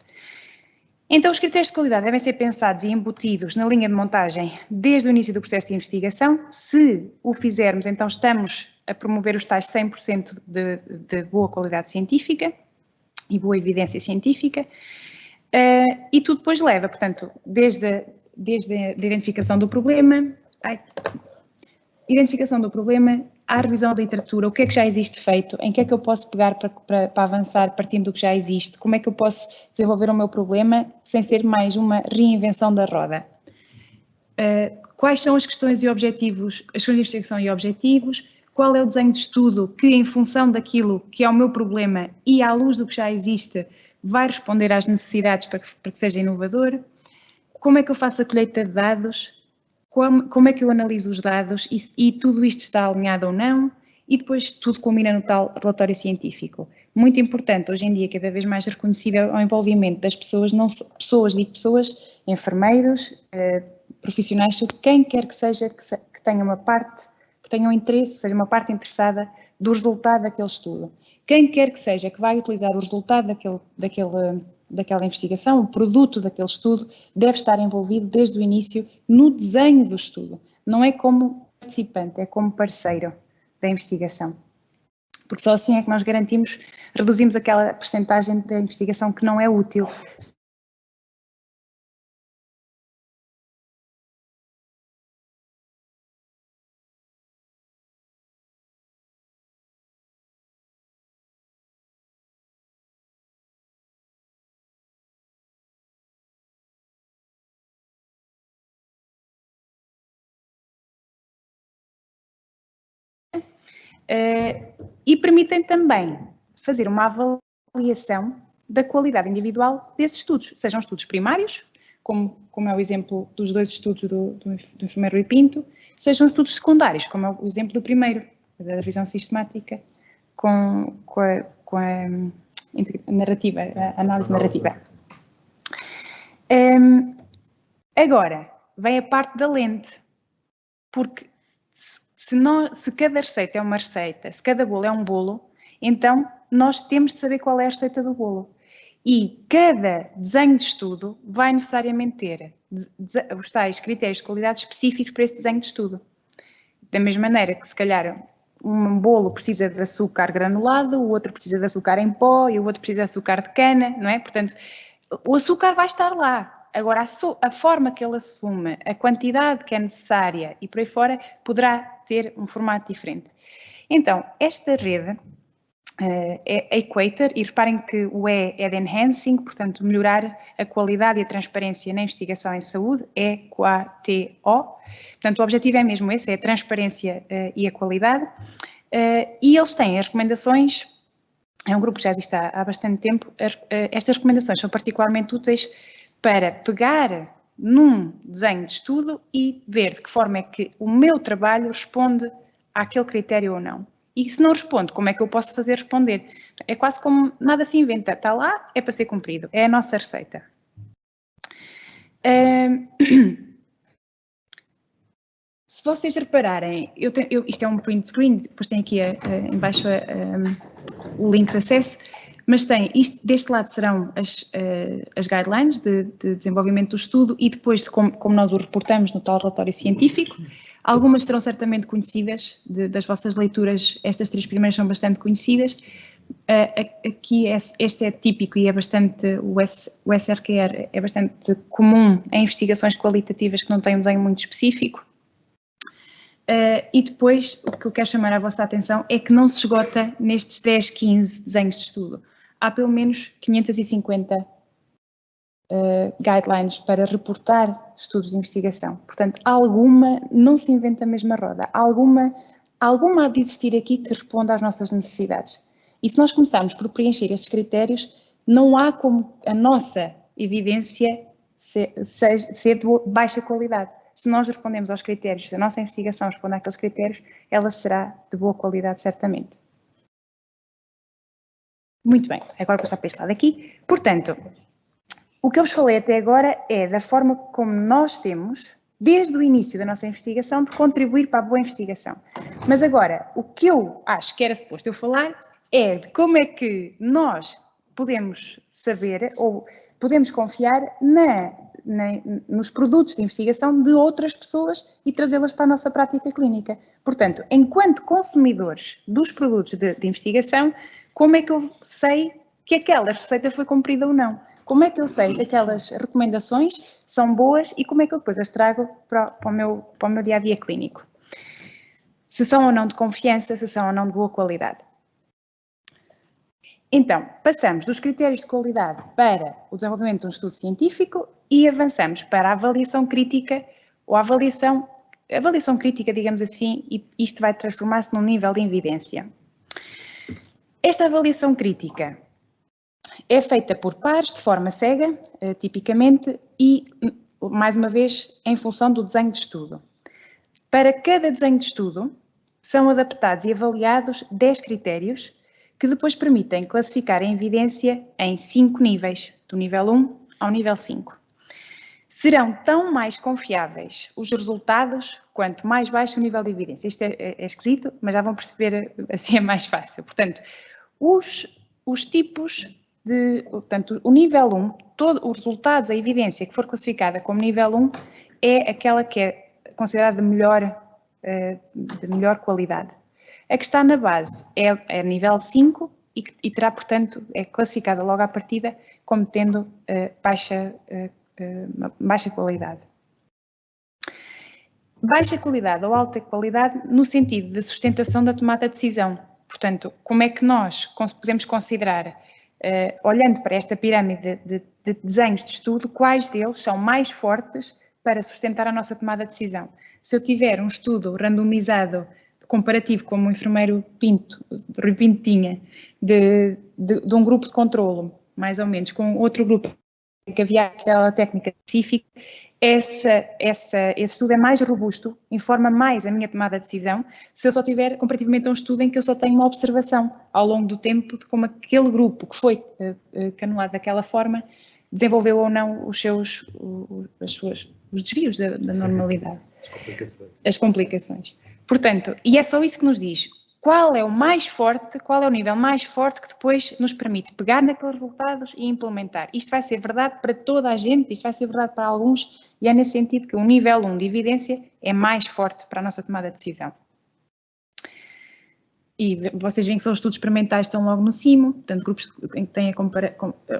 Então, os critérios de qualidade devem ser pensados e embutidos na linha de montagem desde o início do processo de investigação. Se o fizermos, então estamos a promover os tais 100% de boa qualidade científica e boa evidência científica. E tudo depois leva, portanto, desde a identificação do problema, à revisão da literatura, o que é que já existe feito, em que é que eu posso pegar para avançar partindo do que já existe, como é que eu posso desenvolver o meu problema sem ser mais uma reinvenção da roda. Quais são as questões e objetivos, as questões de investigação e objetivos, qual é o desenho de estudo que, em função daquilo que é o meu problema e à luz do que já existe, vai responder às necessidades para que seja inovador, como é que eu faço a colheita de dados, como é que eu analiso os dados e tudo isto está alinhado ou não, e depois tudo culmina no tal relatório científico. Muito importante, hoje em dia, cada vez mais reconhecido ao envolvimento das pessoas, pessoas, enfermeiros, profissionais, quem quer que seja que tenha uma parte, que tenha um interesse, seja uma parte interessada do resultado daquele estudo. Quem quer que seja que vai utilizar o resultado daquela investigação, o produto daquele estudo, deve estar envolvido desde o início no desenho do estudo. Não é como participante, é como parceiro da investigação. Porque só assim é que nós reduzimos aquela percentagem da investigação que não é útil. E permitem também fazer uma avaliação da qualidade individual desses estudos, sejam estudos primários, como é o exemplo dos 2 estudos do enfermeiro Rui Pinto, sejam estudos secundários, como é o exemplo do primeiro, da revisão sistemática, com a narrativa, a análise narrativa. Agora, vem a parte da lente, porque se cada receita é uma receita, se cada bolo é um bolo, então nós temos de saber qual é a receita do bolo. E cada desenho de estudo vai necessariamente ter os tais critérios de qualidade específicos para esse desenho de estudo. Da mesma maneira que, se calhar, um bolo precisa de açúcar granulado, o outro precisa de açúcar em pó e o outro precisa de açúcar de cana, não é? Portanto, o açúcar vai estar lá. Agora, a forma que ele assume, a quantidade que é necessária e por aí fora, poderá ter um formato diferente. Então, esta rede é Equator, e reparem que o E é de Enhancing, portanto, melhorar a qualidade e a transparência na investigação em saúde, EQATO. Portanto, o objetivo é mesmo esse, é a transparência e a qualidade. E eles têm as recomendações, é um grupo que já existe há bastante tempo, estas recomendações são particularmente úteis para pegar num desenho de estudo e ver de que forma é que o meu trabalho responde àquele critério ou não. E se não responde, como é que eu posso fazer responder? É quase como nada se inventa, está lá, é para ser cumprido, é a nossa receita. Se vocês repararem, isto é um print screen, depois tem aqui embaixo o link de acesso, mas tem isto, deste lado serão as guidelines de desenvolvimento do estudo e depois de como nós o reportamos no tal relatório científico. Algumas serão certamente conhecidas das vossas leituras, estas 3 primeiras são bastante conhecidas. Aqui este é típico e é bastante, o SRQR é bastante comum em investigações qualitativas que não têm um desenho muito específico. E depois, o que eu quero chamar a vossa atenção é que não se esgota nestes 10, 15 desenhos de estudo. Há pelo menos 550 guidelines para reportar estudos de investigação. Portanto, alguma não se inventa a mesma roda. Alguma há de existir aqui que responda às nossas necessidades. E se nós começarmos por preencher estes critérios, não há como a nossa evidência ser de baixa qualidade. Se nós respondemos aos critérios, se a nossa investigação responde àqueles critérios, ela será de boa qualidade, certamente. Muito bem, agora vou passar para este lado aqui. Portanto, o que eu vos falei até agora é da forma como nós temos, desde o início da nossa investigação, de contribuir para a boa investigação. Mas agora, o que eu acho que era suposto eu falar é de como é que nós podemos saber ou podemos confiar nos produtos de investigação de outras pessoas e trazê-las para a nossa prática clínica. Portanto, enquanto consumidores dos produtos de investigação, como é que eu sei que aquela receita foi cumprida ou não? Como é que eu sei que aquelas recomendações são boas e como é que eu depois as trago para o meu dia-a-dia clínico? Se são ou não de confiança, se são ou não de boa qualidade. Então, passamos dos critérios de qualidade para o desenvolvimento de um estudo científico e avançamos para a avaliação crítica, ou a avaliação crítica, digamos assim, e isto vai transformar-se num nível de evidência. Esta avaliação crítica é feita por pares, de forma cega, tipicamente, e, mais uma vez, em função do desenho de estudo. Para cada desenho de estudo, são adaptados e avaliados 10 critérios que depois permitem classificar a evidência em 5 níveis, do nível 1 ao nível 5. Serão tão mais confiáveis os resultados quanto mais baixo o nível de evidência. Isto é esquisito, mas já vão perceber, assim é mais fácil. Portanto, os tipos portanto, o nível 1, todos os resultados, a evidência que for classificada como nível 1 é aquela que é considerada de melhor qualidade. A que está na base é nível 5 e terá, portanto, é classificada logo à partida como tendo baixa qualidade. Baixa qualidade ou alta qualidade no sentido de sustentação da tomada de decisão. Portanto, como é que nós podemos considerar, olhando para esta pirâmide de desenhos de estudo, quais deles são mais fortes para sustentar a nossa tomada de decisão? Se eu tiver um estudo randomizado comparativo, como o enfermeiro Rui Pinto tinha, de um grupo de controlo, mais ou menos, com outro grupo que havia aquela técnica específica, esse estudo é mais robusto, informa mais a minha tomada de decisão, se eu só tiver, comparativamente a um estudo em que eu só tenho uma observação ao longo do tempo de como aquele grupo que foi canulado daquela forma desenvolveu ou não os desvios da normalidade. As complicações. Portanto, e é só isso que nos diz qual é o mais forte, qual é o nível mais forte que depois nos permite pegar naqueles resultados e implementar. Isto vai ser verdade para toda a gente, isto vai ser verdade para alguns, e é nesse sentido que o nível 1 de evidência é mais forte para a nossa tomada de decisão. e vocês veem que são estudos experimentais, estão logo no cimo, portanto, grupos em que têm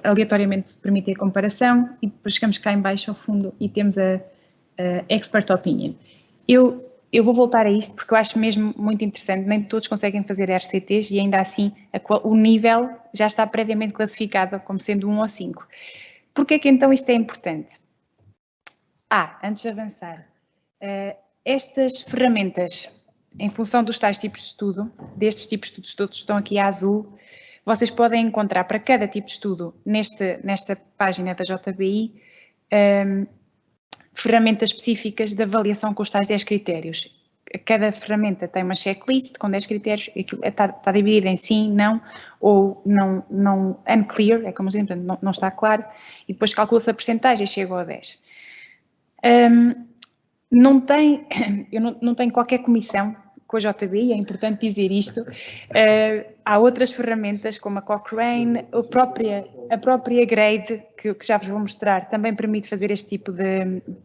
aleatoriamente permitem a comparação, e depois chegamos cá em baixo ao fundo e temos a Expert Opinion. Eu vou voltar a isto porque eu acho mesmo muito interessante, nem todos conseguem fazer RCTs e ainda assim o nível já está previamente classificado como sendo 1 ou 5. Porquê que então isto é importante? Antes de avançar, estas ferramentas, em função dos tais tipos de estudo, destes tipos de estudos todos estão aqui a azul, vocês podem encontrar para cada tipo de estudo, nesta página da JBI, ferramentas específicas de avaliação com os tais 10 critérios. Cada ferramenta tem uma checklist com 10 critérios, está dividida em sim, não, ou não unclear, é como se diz, não está claro, e depois calcula-se a percentagem e chega ao 10. Eu não tenho qualquer comissão com a JBI, é importante dizer isto. Há outras ferramentas como a Cochrane, a própria Grade, que já vos vou mostrar, também permite fazer este tipo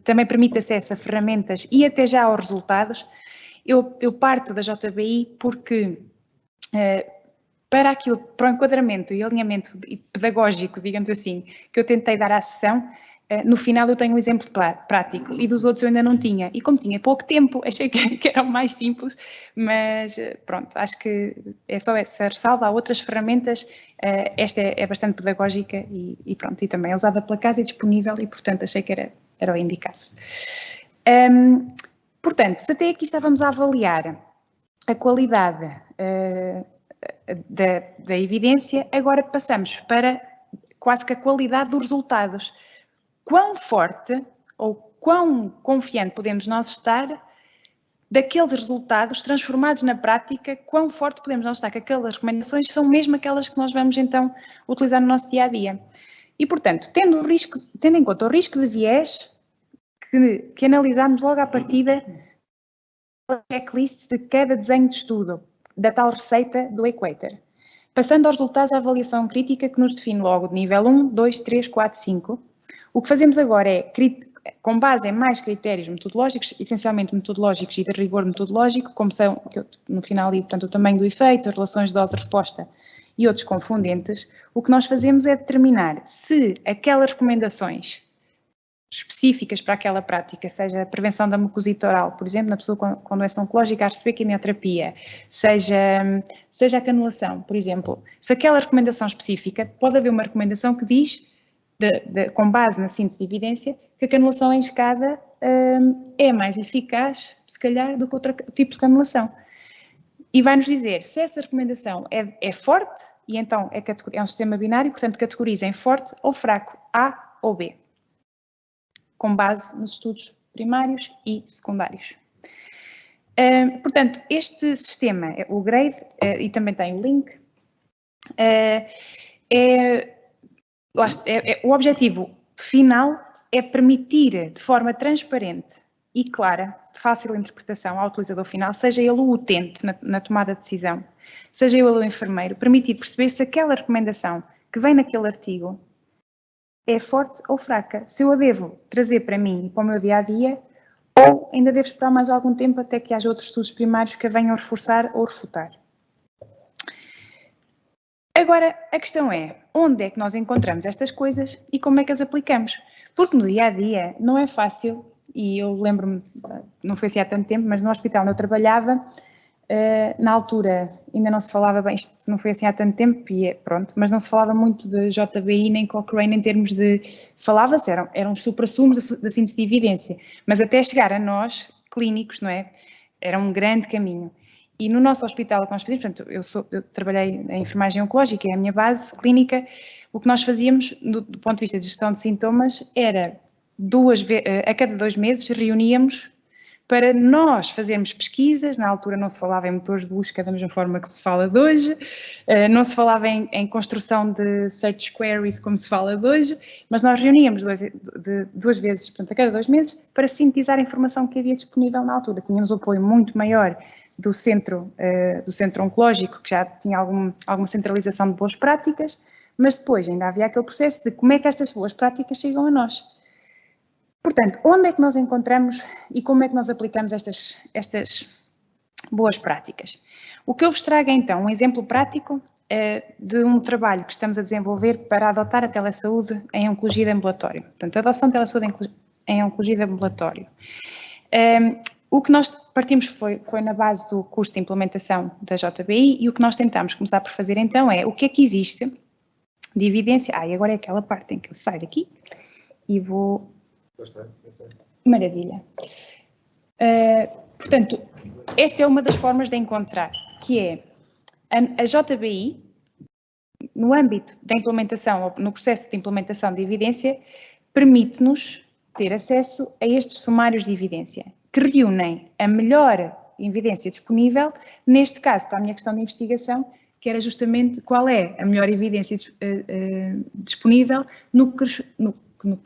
também permite acesso a ferramentas e até já aos resultados. Eu parto da JBI porque para o enquadramento e alinhamento pedagógico, digamos assim, que eu tentei dar à sessão, no final eu tenho um exemplo prático e dos outros eu ainda não tinha. E como tinha pouco tempo, achei que era o mais simples, mas pronto, acho que é só essa ressalva. Há outras ferramentas, esta é bastante pedagógica e pronto, e também é usada pela casa e disponível e portanto achei que era o indicado. Portanto, se até aqui estávamos a avaliar a qualidade da evidência, agora passamos para quase que a qualidade dos resultados. Quão forte ou quão confiante podemos nós estar daqueles resultados transformados na prática, quão forte podemos nós estar que aquelas recomendações são mesmo aquelas que nós vamos então utilizar no nosso dia-a-dia. E, portanto, tendo em conta o risco de viés que analisamos logo à partida a checklist de cada desenho de estudo, da tal receita do Equator. Passando aos resultados da avaliação crítica que nos define logo de nível 1, 2, 3, 4, 5, o que fazemos agora é, com base em mais critérios metodológicos, essencialmente metodológicos e de rigor metodológico, como são, que eu, no final li, portanto, o tamanho do efeito, as relações de dose-resposta e outros confundentes, o que nós fazemos é determinar se aquelas recomendações específicas para aquela prática, seja a prevenção da mucosite oral, por exemplo, na pessoa com doença oncológica a receber quimioterapia, seja a canulação, por exemplo, se aquela recomendação específica, pode haver uma recomendação que diz, com base na síntese de evidência, que a canulação em escada é mais eficaz, se calhar, do que outro tipo de canulação. E vai-nos dizer se essa recomendação é forte, e então é um sistema binário, portanto categoriza em forte ou fraco, A ou B, com base nos estudos primários e secundários. Portanto, este sistema, o GRADE, e também tem o link, o objetivo final é permitir de forma transparente e clara, de fácil interpretação ao utilizador final, seja ele o utente na tomada de decisão, seja ele o enfermeiro, permitir perceber se aquela recomendação que vem naquele artigo é forte ou fraca, se eu a devo trazer para mim e para o meu dia-a-dia, ou ainda devo esperar mais algum tempo até que haja outros estudos primários que a venham reforçar ou refutar. Agora, a questão é, onde é que nós encontramos estas coisas e como é que as aplicamos? Porque no dia-a-dia não é fácil, e eu lembro-me, não foi assim há tanto tempo, mas no hospital onde eu trabalhava, na altura ainda não se falava bem, isto não foi assim há tanto tempo, e pronto, mas não se falava muito de JBI nem Cochrane em termos de, falava-se, eram os suprassumos da síntese de evidência, mas até chegar a nós, clínicos, não é? Era um grande caminho. E no nosso hospital que nós fazíamos, portanto, eu trabalhei em enfermagem oncológica, é a minha base clínica, o que nós fazíamos, do ponto de vista de gestão de sintomas, era a cada 2 meses reuníamos para nós fazermos pesquisas, na altura não se falava em motores de busca da mesma forma que se fala de hoje, não se falava em construção de search queries como se fala de hoje, mas nós reuníamos 2 vezes, portanto a cada 2 meses, para sintetizar a informação que havia disponível na altura. Tínhamos um apoio muito maior do centro oncológico, que já tinha alguma centralização de boas práticas, mas depois ainda havia aquele processo de como é que estas boas práticas chegam a nós. Portanto, onde é que nós encontramos e como é que nós aplicamos estas boas práticas. O que eu vos trago é então um exemplo prático de um trabalho que estamos a desenvolver para adotar a telesaúde em oncologia de ambulatório. Portanto, a adoção de telesaúde em oncologia de ambulatório. O que nós partimos foi na base do curso de implementação da JBI e o que nós tentamos começar por fazer então é o que é que existe de evidência. E agora é aquela parte em que eu saio daqui e vou... Maravilha. Portanto, esta é uma das formas de encontrar, que é a JBI, no âmbito da implementação, ou no processo de implementação de evidência, permite-nos ter acesso a estes sumários de evidência, que reúnem a melhor evidência disponível, neste caso, para a minha questão de investigação, que era justamente qual é a melhor evidência disponível no que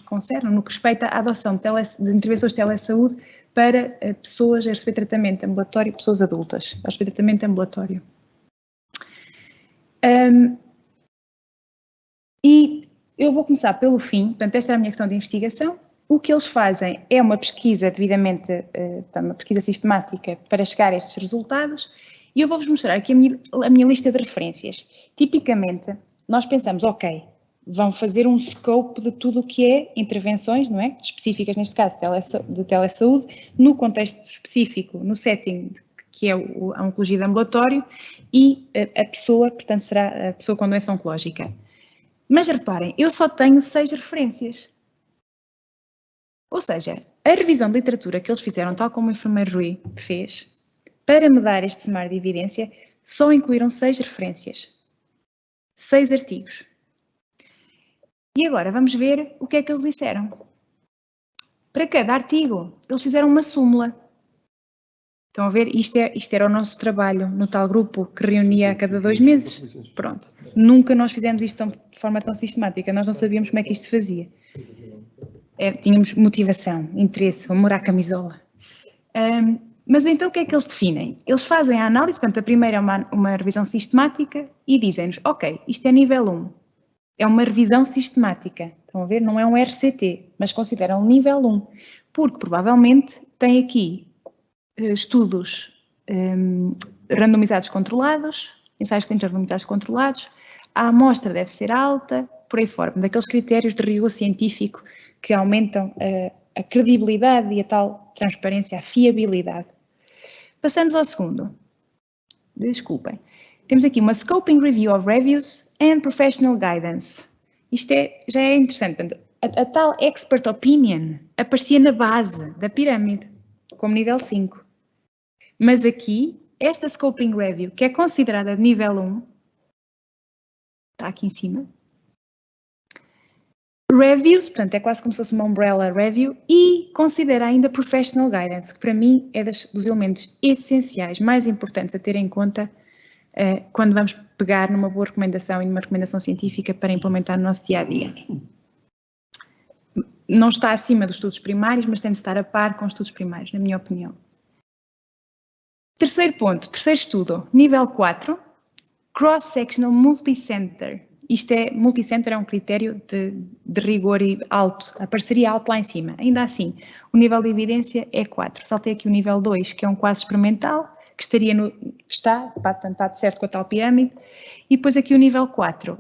concerne, no que respeita à adoção de intervenções de telesaúde para pessoas a receber tratamento ambulatório, pessoas adultas, a receber tratamento ambulatório. E eu vou começar pelo fim, portanto, esta era a minha questão de investigação. O que eles fazem é uma pesquisa devidamente, uma pesquisa sistemática para chegar a estes resultados, e eu vou-vos mostrar aqui a minha lista de referências. Tipicamente, nós pensamos, ok, vão fazer um scope de tudo o que é intervenções, não é? Específicas, neste caso, de telesaúde, no contexto específico, no setting que é a oncologia de ambulatório, e a pessoa, portanto, será a pessoa com doença oncológica. Mas reparem, eu só tenho 6 referências. Ou seja, a revisão de literatura que eles fizeram, tal como o enfermeiro Rui fez, para me dar este sumário de evidência, só incluíram 6 referências. 6 artigos. E agora vamos ver o que é que eles disseram. Para cada artigo, eles fizeram uma súmula. Estão a ver? Isto era o nosso trabalho no tal grupo que reunia a cada 2 meses. Pronto. Nunca nós fizemos isto de forma tão sistemática. Nós não sabíamos como é que isto se fazia. Tínhamos motivação, interesse, amor à camisola. Mas então o que é que eles definem? Eles fazem a análise, portanto, a primeira é uma revisão sistemática e dizem-nos, ok, isto é nível 1. É uma revisão sistemática. Estão a ver? Não é um RCT, mas consideram nível 1. Porque provavelmente tem aqui estudos randomizados controlados, ensaios clínicos randomizados controlados, a amostra deve ser alta, por aí fora, daqueles critérios de rigor científico que aumentam a credibilidade e a tal transparência, a fiabilidade. Passamos ao segundo. Desculpem. Temos aqui uma Scoping Review of Reviews and Professional Guidance. Isto já é interessante. A tal Expert Opinion aparecia na base da pirâmide, como nível 5. Mas aqui, esta Scoping Review, que é considerada de nível 1, está aqui em cima. Reviews, portanto, é quase como se fosse uma umbrella review, e considera ainda Professional Guidance, que para mim é dos elementos essenciais, mais importantes a ter em conta quando vamos pegar numa boa recomendação e numa recomendação científica para implementar no nosso dia-a-dia. Não está acima dos estudos primários, mas tem de estar a par com os estudos primários, na minha opinião. Terceiro ponto, terceiro estudo, nível 4, Cross-Sectional Multicenter. Multicenter é um critério de rigor alto, apareceria alto lá em cima. Ainda assim, o nível de evidência é 4. Saltei aqui o nível 2, que é um quase experimental, que está de certo com a tal pirâmide. E depois aqui o nível 4,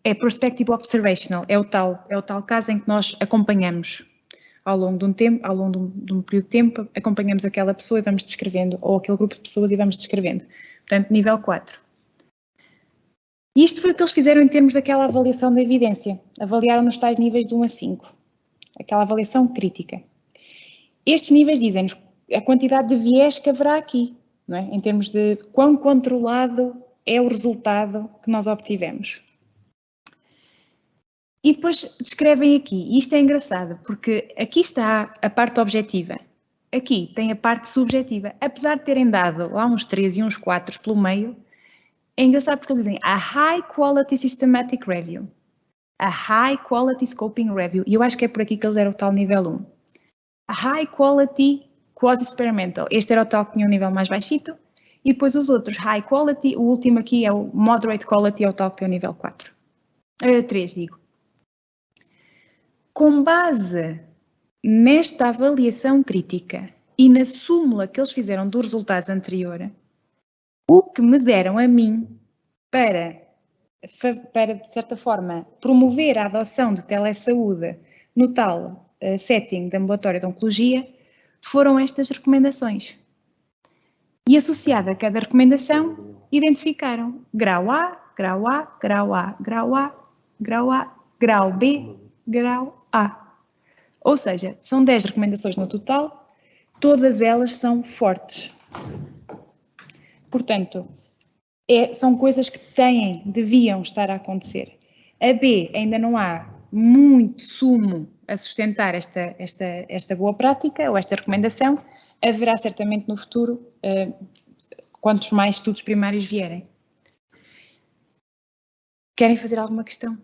é Prospective Observational, é o tal caso em que nós acompanhamos ao longo de um tempo, ao longo de um período de tempo, acompanhamos aquela pessoa e vamos descrevendo, ou aquele grupo de pessoas e vamos descrevendo. Portanto, nível 4. E isto foi o que eles fizeram em termos daquela avaliação da evidência. Avaliaram nos tais níveis de 1 a 5. Aquela avaliação crítica. Estes níveis dizem-nos a quantidade de viés que haverá aqui, não é? Em termos de quão controlado é o resultado que nós obtivemos. E depois descrevem aqui, e isto é engraçado, porque aqui está a parte objetiva, aqui tem a parte subjetiva. Apesar de terem dado lá uns 3 e uns 4 pelo meio, é engraçado porque eles dizem a High Quality Systematic Review, a High Quality Scoping Review, e eu acho que é por aqui que eles deram o tal nível 1. A High Quality Quasi-Experimental, este era o tal que tinha um nível mais baixito, e depois os outros High Quality, o último aqui é o Moderate Quality, é o tal que tem o nível 4. 3, digo. Com base nesta avaliação crítica e na súmula que eles fizeram dos resultados anteriores, O que me deram a mim para, de certa forma, promover a adoção de telesaúde no tal setting de ambulatório de oncologia, foram estas recomendações. E associada a cada recomendação, identificaram grau A, grau A, grau A, grau A, grau A, grau B, grau A. Ou seja, são 10 recomendações no total, todas elas são fortes. Portanto, são coisas que deviam estar a acontecer. A B, ainda não há muito sumo a sustentar esta boa prática ou esta recomendação. Haverá certamente no futuro, quantos mais estudos primários vierem. Querem fazer alguma questão?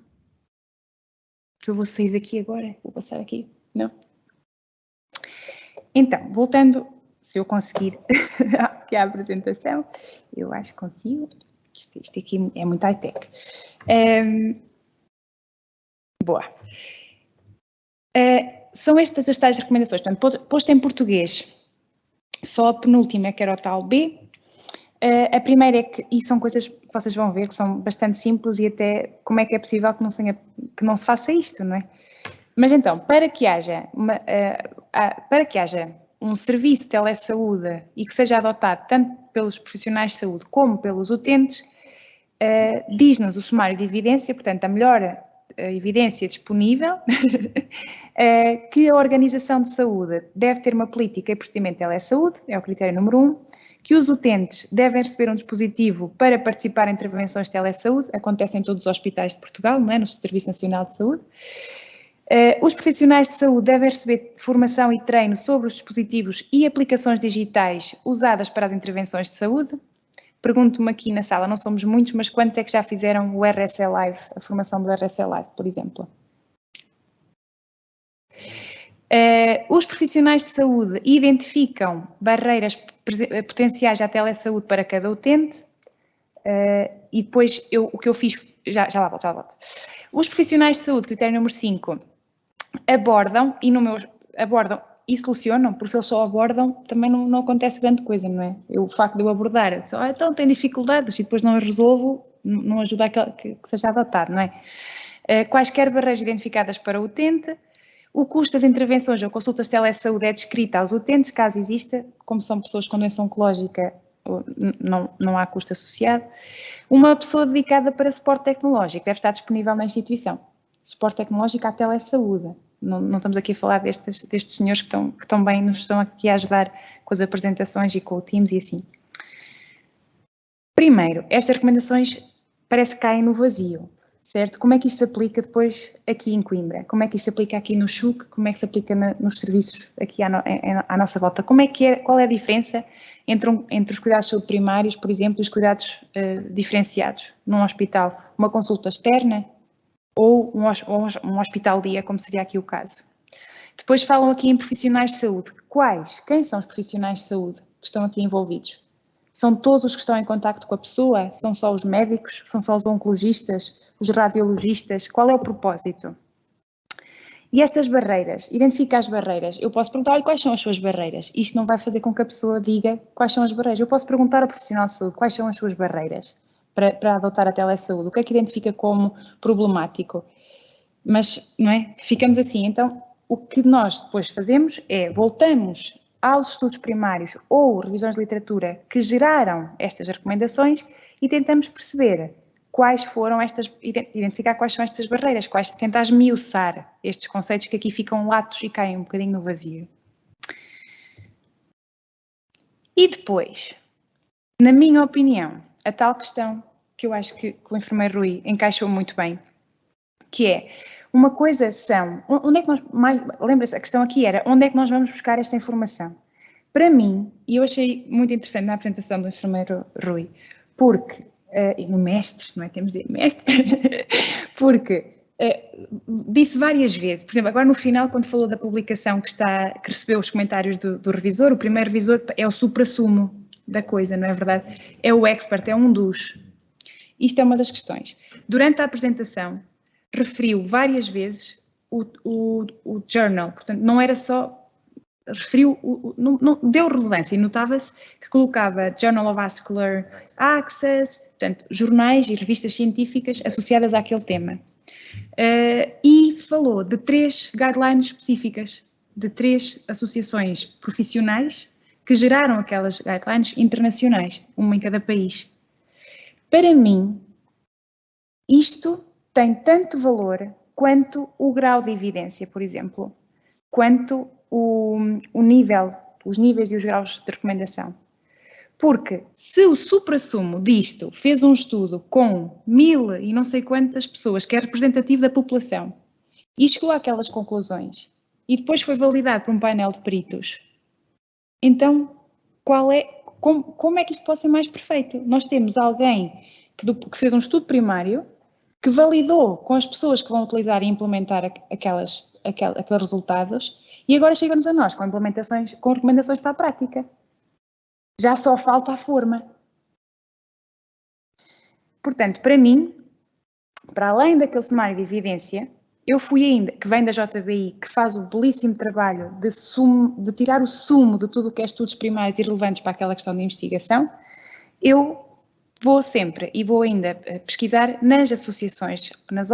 Que eu vou sair daqui agora, vou passar aqui, não? Então, voltando, se eu conseguir aqui a apresentação, eu acho que consigo. Isto aqui é muito high-tech. Boa. São estas as tais recomendações. Portanto, posto em português, só a penúltima, que era o tal B. A primeira é que, e são coisas que vocês vão ver, que são bastante simples e até como é que é possível que não se faça isto, não é? Mas então, para que haja um serviço de telesaúde e que seja adotado tanto pelos profissionais de saúde como pelos utentes, diz-nos o sumário de evidência, portanto, a melhor evidência disponível, que a organização de saúde deve ter uma política e procedimento de telesaúde, é o critério número 1, que os utentes devem receber um dispositivo para participar em intervenções de telesaúde, acontece em todos os hospitais de Portugal, não é? No Serviço Nacional de Saúde. Os profissionais de saúde devem receber formação e treino sobre os dispositivos e aplicações digitais usadas para as intervenções de saúde. Pergunto-me aqui na sala, não somos muitos, mas quantos é que já fizeram o RSE Live, a formação do RSE Live, por exemplo? Os profissionais de saúde identificam barreiras potenciais à telesaúde para cada utente e depois o que eu fiz, já lá volto. Os profissionais de saúde, critério número 5, abordam e solucionam, porque se eles só abordam, também não acontece grande coisa, não é? O facto de eu abordar, então tem dificuldades e depois não as resolvo, não ajuda a que seja adotado, não é? Quaisquer barreiras identificadas para o utente, o custo das intervenções ou consultas de telesaúde é descrito aos utentes, caso exista, como são pessoas com doença oncológica, não há custo associado. Uma pessoa dedicada para suporte tecnológico deve estar disponível na instituição. Suporte tecnológico à telesaúde. Não estamos aqui a falar destes senhores que nos estão aqui a ajudar com as apresentações e com o Teams e assim. Primeiro, estas recomendações parece que caem no vazio, certo? Como é que isto se aplica depois aqui em Coimbra? Como é que isto se aplica aqui no CHUC? Como é que se aplica nos serviços aqui à nossa volta? Qual é a diferença entre os cuidados de saúde primários, por exemplo, e os cuidados diferenciados num hospital? Uma consulta externa? Ou um hospital-dia, como seria aqui o caso. Depois falam aqui em profissionais de saúde. Quem são os profissionais de saúde que estão aqui envolvidos? São todos os que estão em contacto com a pessoa? São só os médicos? São só os oncologistas? Os radiologistas? Qual é o propósito? E estas barreiras, identificar as barreiras. Eu posso perguntar, quais são as suas barreiras? Isto não vai fazer com que a pessoa diga quais são as barreiras. Eu posso perguntar ao profissional de saúde quais são as suas barreiras para adotar a telesaúde. O que é que identifica como problemático? Mas, não é? Ficamos assim. Então, o que nós depois fazemos é voltamos aos estudos primários ou revisões de literatura que geraram estas recomendações e tentamos perceber identificar quais são estas barreiras, tentar esmiuçar estes conceitos que aqui ficam latos e caem um bocadinho no vazio. E depois, na minha opinião, a tal questão que eu acho que o enfermeiro Rui encaixou muito bem, que é, uma coisa onde é que lembra-se, a questão aqui era, onde é que nós vamos buscar esta informação? Para mim, e eu achei muito interessante na apresentação do enfermeiro Rui, porque, e no mestre, não é, temos de dizer mestre, porque disse várias vezes, por exemplo, agora no final, quando falou da publicação que recebeu os comentários do revisor, o primeiro revisor é o supra-sumo da coisa, não é verdade? É o expert, é um dos. Isto é uma das questões. Durante a apresentação, referiu várias vezes o journal, portanto, não era só referiu, deu relevância e notava-se que colocava Journal of Vascular Access, portanto, jornais e revistas científicas associadas àquele tema. E falou de 3 guidelines específicas, de 3 associações profissionais que geraram aquelas guidelines internacionais, uma em cada país. Para mim, isto tem tanto valor quanto o grau de evidência, por exemplo, quanto o nível, os níveis e os graus de recomendação. Porque se o suprassumo disto fez um estudo com 1000 e não sei quantas pessoas, que é representativo da população, e chegou àquelas conclusões, e depois foi validado por um painel de peritos, então como é que isto pode ser mais perfeito? Nós temos alguém que fez um estudo primário, que validou com as pessoas que vão utilizar e implementar aqueles resultados, e agora chega-nos a nós com recomendações para a prática. Já só falta a forma. Portanto, para mim, para além daquele sumário de evidência, eu fui ainda, que vem da JBI, que faz o belíssimo trabalho de tirar o sumo de tudo o que é estudos primários e relevantes para aquela questão de investigação, eu vou sempre e vou ainda pesquisar nas associações, nas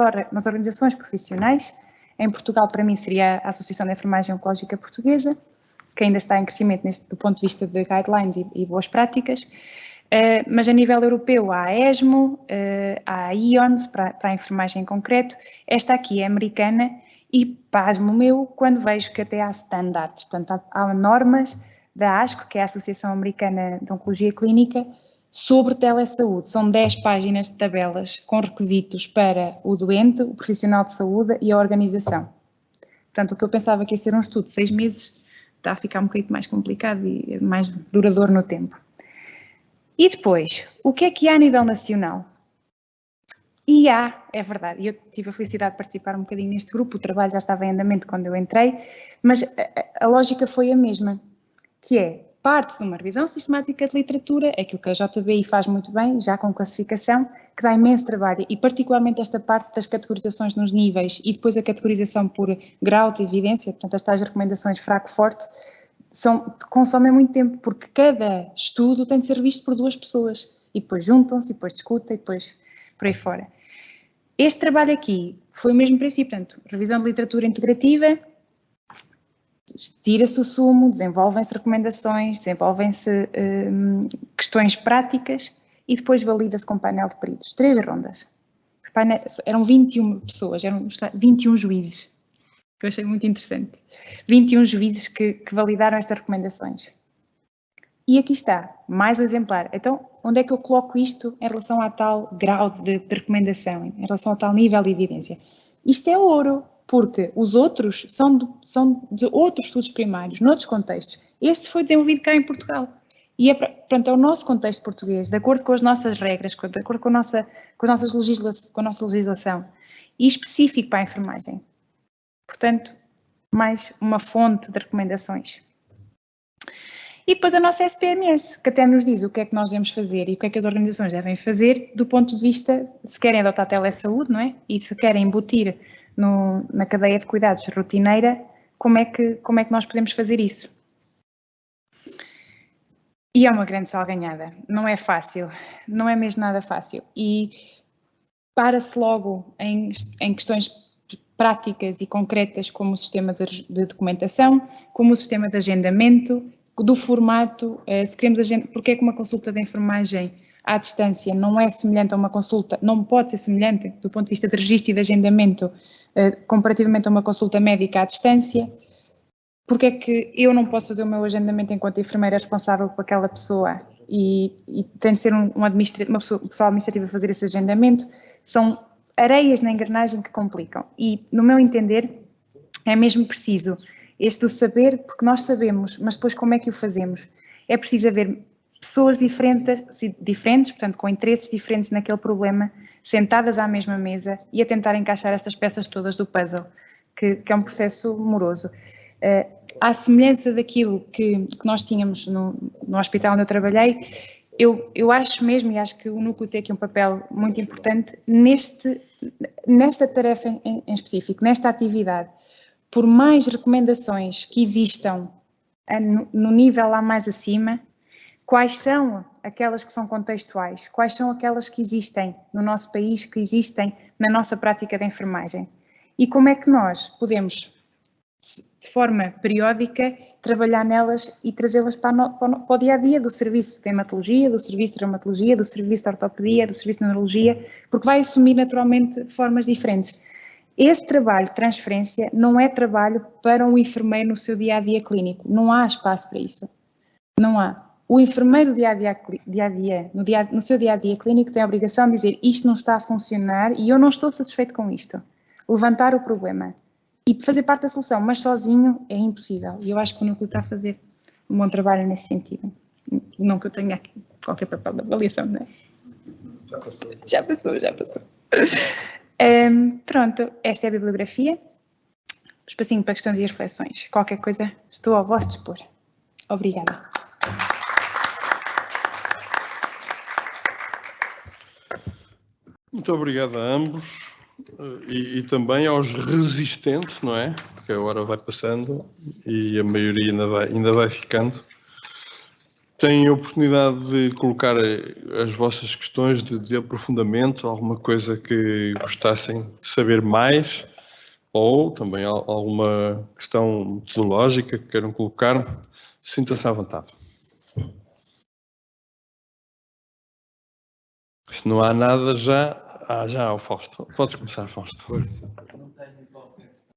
organizações profissionais. Em Portugal, para mim, seria a Associação de Enfermagem Oncológica Portuguesa, que ainda está em crescimento do ponto de vista de guidelines e boas práticas, mas a nível europeu há a ESMO, há a IONS, para a enfermagem em concreto. Esta aqui é americana e pasmo meu quando vejo que até há standards, portanto há normas da ASCO, que é a Associação Americana de Oncologia Clínica, sobre telesaúde. São 10 páginas de tabelas com requisitos para o doente, o profissional de saúde e a organização. Portanto, o que eu pensava que ia ser um estudo de 6 meses, está a ficar um bocadinho mais complicado e mais duradouro no tempo. E depois, o que é que há a nível nacional? E há, é verdade, eu tive a felicidade de participar um bocadinho neste grupo, o trabalho já estava em andamento quando eu entrei, mas a lógica foi a mesma, que é parte de uma revisão sistemática de literatura, aquilo que a JBI faz muito bem, já com classificação, que dá imenso trabalho, e particularmente esta parte das categorizações nos níveis e depois a categorização por grau de evidência, portanto as tais recomendações fraco-forte, consomem muito tempo, porque cada estudo tem de ser visto por 2 pessoas, e depois juntam-se, e depois discutem, e depois por aí fora. Este trabalho aqui foi o mesmo princípio, portanto, revisão de literatura integrativa, tira-se o sumo, desenvolvem-se recomendações, desenvolvem-se questões práticas e depois valida-se com painel de peritos. 3 rondas. Eram 21 pessoas, eram 21 juízes, que eu achei muito interessante. 21 juízes que validaram estas recomendações. E aqui está, mais um exemplar. Então, onde é que eu coloco isto em relação a tal grau de recomendação, em relação a tal nível de evidência? Isto é ouro. Porque os outros são de outros estudos primários, noutros contextos. Este foi desenvolvido cá em Portugal. E é o nosso contexto português, de acordo com as nossas regras, de acordo com a nossa legislação, e específico para a enfermagem. Portanto, mais uma fonte de recomendações. E depois a nossa SPMS, que até nos diz o que é que nós devemos fazer e o que é que as organizações devem fazer do ponto de vista, se querem adotar telesaúde, não é? E se querem embutir na cadeia de cuidados rotineira, como é que nós podemos fazer isso? E é uma grande salganhada, não é fácil, não é mesmo nada fácil. E para-se logo em questões práticas e concretas, como o sistema de documentação, como o sistema de agendamento, do formato, se queremos porque é que uma consulta de enfermagem à distância não é semelhante a uma consulta, não pode ser semelhante do ponto de vista de registro e de agendamento comparativamente a uma consulta médica à distância. Porque é que eu não posso fazer o meu agendamento enquanto enfermeira responsável por aquela pessoa e tem de ser uma pessoa administrativa a fazer esse agendamento? São areias na engrenagem que complicam e, no meu entender, é mesmo preciso este do saber, porque nós sabemos, mas depois como é que o fazemos? É preciso haver pessoas diferentes, portanto, com interesses diferentes naquele problema, sentadas à mesma mesa e a tentar encaixar estas peças todas do puzzle, que é um processo moroso. À semelhança daquilo que nós tínhamos no hospital onde eu trabalhei, eu acho mesmo, e acho que o núcleo tem aqui um papel muito importante nesta tarefa em específico, nesta atividade. Por mais recomendações que existam no nível lá mais acima, quais são aquelas que são contextuais, quais são aquelas que existem no nosso país, que existem na nossa prática de enfermagem. E como é que nós podemos, de forma periódica, trabalhar nelas e trazê-las para o dia-a-dia do serviço de hematologia, do serviço de traumatologia, do serviço de ortopedia, do serviço de neurologia, porque vai assumir naturalmente formas diferentes. Esse trabalho de transferência não é trabalho para um enfermeiro no seu dia-a-dia clínico, não há espaço para isso, não há. O enfermeiro no seu dia-a-dia clínico tem a obrigação de dizer isto não está a funcionar e eu não estou satisfeito com isto. Levantar o problema e fazer parte da solução, mas sozinho é impossível. E eu acho que o Núcleo está a fazer um bom trabalho nesse sentido. Não que eu tenha aqui qualquer papel de avaliação, não é? Já passou. Pronto, esta é a bibliografia. Espacinho para questões e reflexões. Qualquer coisa, estou ao vosso dispor. Obrigada. Muito obrigado a ambos e também aos resistentes, não é? Porque a hora vai passando e a maioria ainda vai ficando. Têm a oportunidade de colocar as vossas questões de aprofundamento, alguma coisa que gostassem de saber mais ou também alguma questão metodológica que queiram colocar. Sinta-se à vontade. Se não há nada, já há o Fausto. Podes começar, Fausto. Não tenho qualquer questão.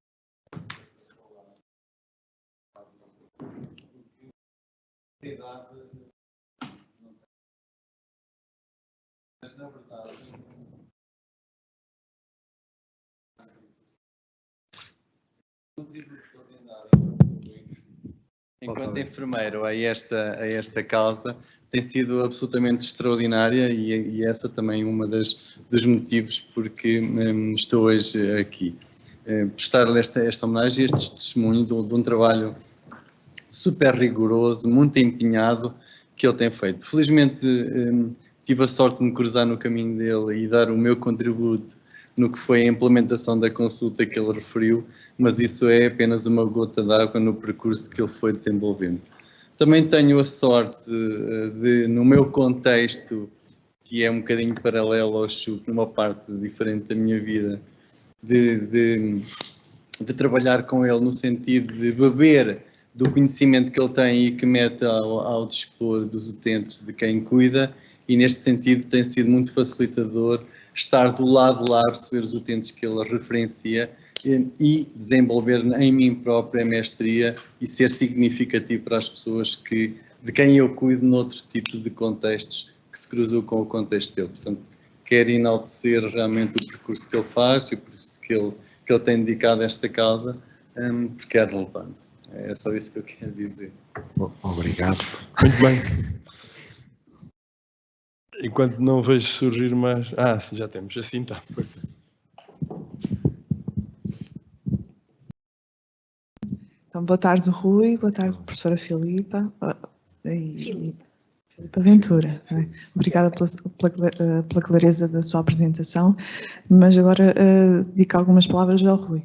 Mas, na verdade, enquanto enfermeiro a esta causa tem sido absolutamente extraordinária e essa também uma dos motivos porque estou hoje aqui. Prestar esta homenagem, este testemunho de um trabalho super rigoroso, muito empenhado que ele tem feito. Felizmente tive a sorte de me cruzar no caminho dele e dar o meu contributo no que foi a implementação da consulta que ele referiu, mas isso é apenas uma gota d'água no percurso que ele foi desenvolvendo. Também tenho a sorte de, no meu contexto, que é um bocadinho paralelo ao Chuck, numa parte diferente da minha vida, de trabalhar com ele no sentido de beber do conhecimento que ele tem e que mete ao dispor dos utentes de quem cuida, e neste sentido tem sido muito facilitador estar do lado de lá a receber os utentes que ele referencia e desenvolver em mim própria a mestria e ser significativo para as pessoas de quem eu cuido noutro tipo de contextos que se cruzam com o contexto dele. Portanto, quero enaltecer realmente o percurso que ele faz e o percurso que ele tem dedicado a esta causa, porque é relevante. É só isso que eu quero dizer. Obrigado. Muito bem. Enquanto não vejo surgir mais... sim, já temos. Assim está. Então, boa tarde, Rui. Boa tarde, professora Filipa. Filipa Ventura. Né? Obrigada pela clareza da sua apresentação. Mas agora digo algumas palavras ao Rui.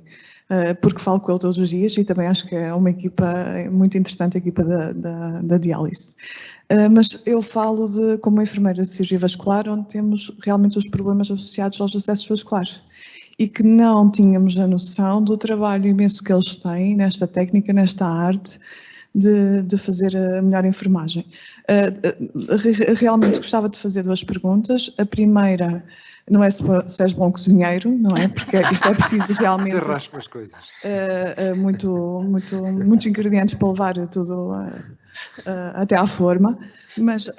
Porque falo com ele todos os dias e também acho que é uma equipa muito interessante, a equipa da diálise. Mas eu falo como enfermeira de cirurgia vascular, onde temos realmente os problemas associados aos acessos vasculares e que não tínhamos a noção do trabalho imenso que eles têm nesta técnica, nesta arte de fazer a melhor enfermagem. Realmente gostava de fazer duas perguntas. A primeira, não é se és bom cozinheiro, não é? Porque isto é preciso realmente... Arrasco as coisas. Muitos ingredientes para levar tudo até à forma, mas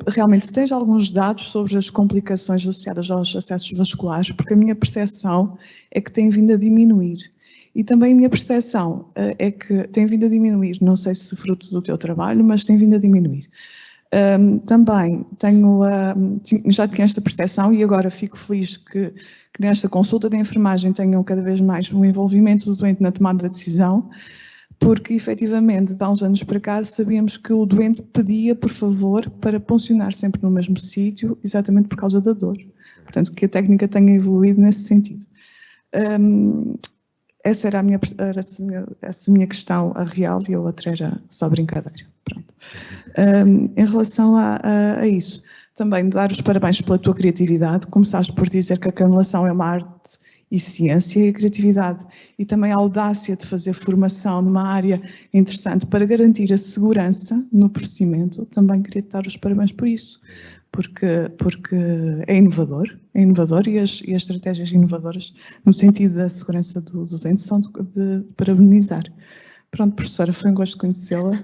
realmente se tens alguns dados sobre as complicações associadas aos acessos vasculares, porque a minha percepção é que tem vindo a diminuir. E também a minha percepção é que tem vindo a diminuir, não sei se fruto do teu trabalho, mas tem vindo a diminuir. Também já tinha esta percepção e agora fico feliz que nesta consulta de enfermagem tenham cada vez mais um envolvimento do doente na tomada da decisão, porque efetivamente, de há uns anos para cá, sabíamos que o doente pedia, por favor, para puncionar sempre no mesmo sítio, exatamente por causa da dor. Portanto, que a técnica tenha evoluído nesse sentido. Essa era essa minha questão a real e a outra era só brincadeira. Pronto. Em relação a isso, também dar os parabéns pela tua criatividade. Começaste por dizer que a canulação é uma arte e ciência e a criatividade e também a audácia de fazer formação numa área interessante para garantir a segurança no procedimento. Também queria te dar os parabéns por isso, porque é inovador e as estratégias inovadoras no sentido da segurança do doente são de parabenizar. Pronto, professora, foi um gosto conhecê-la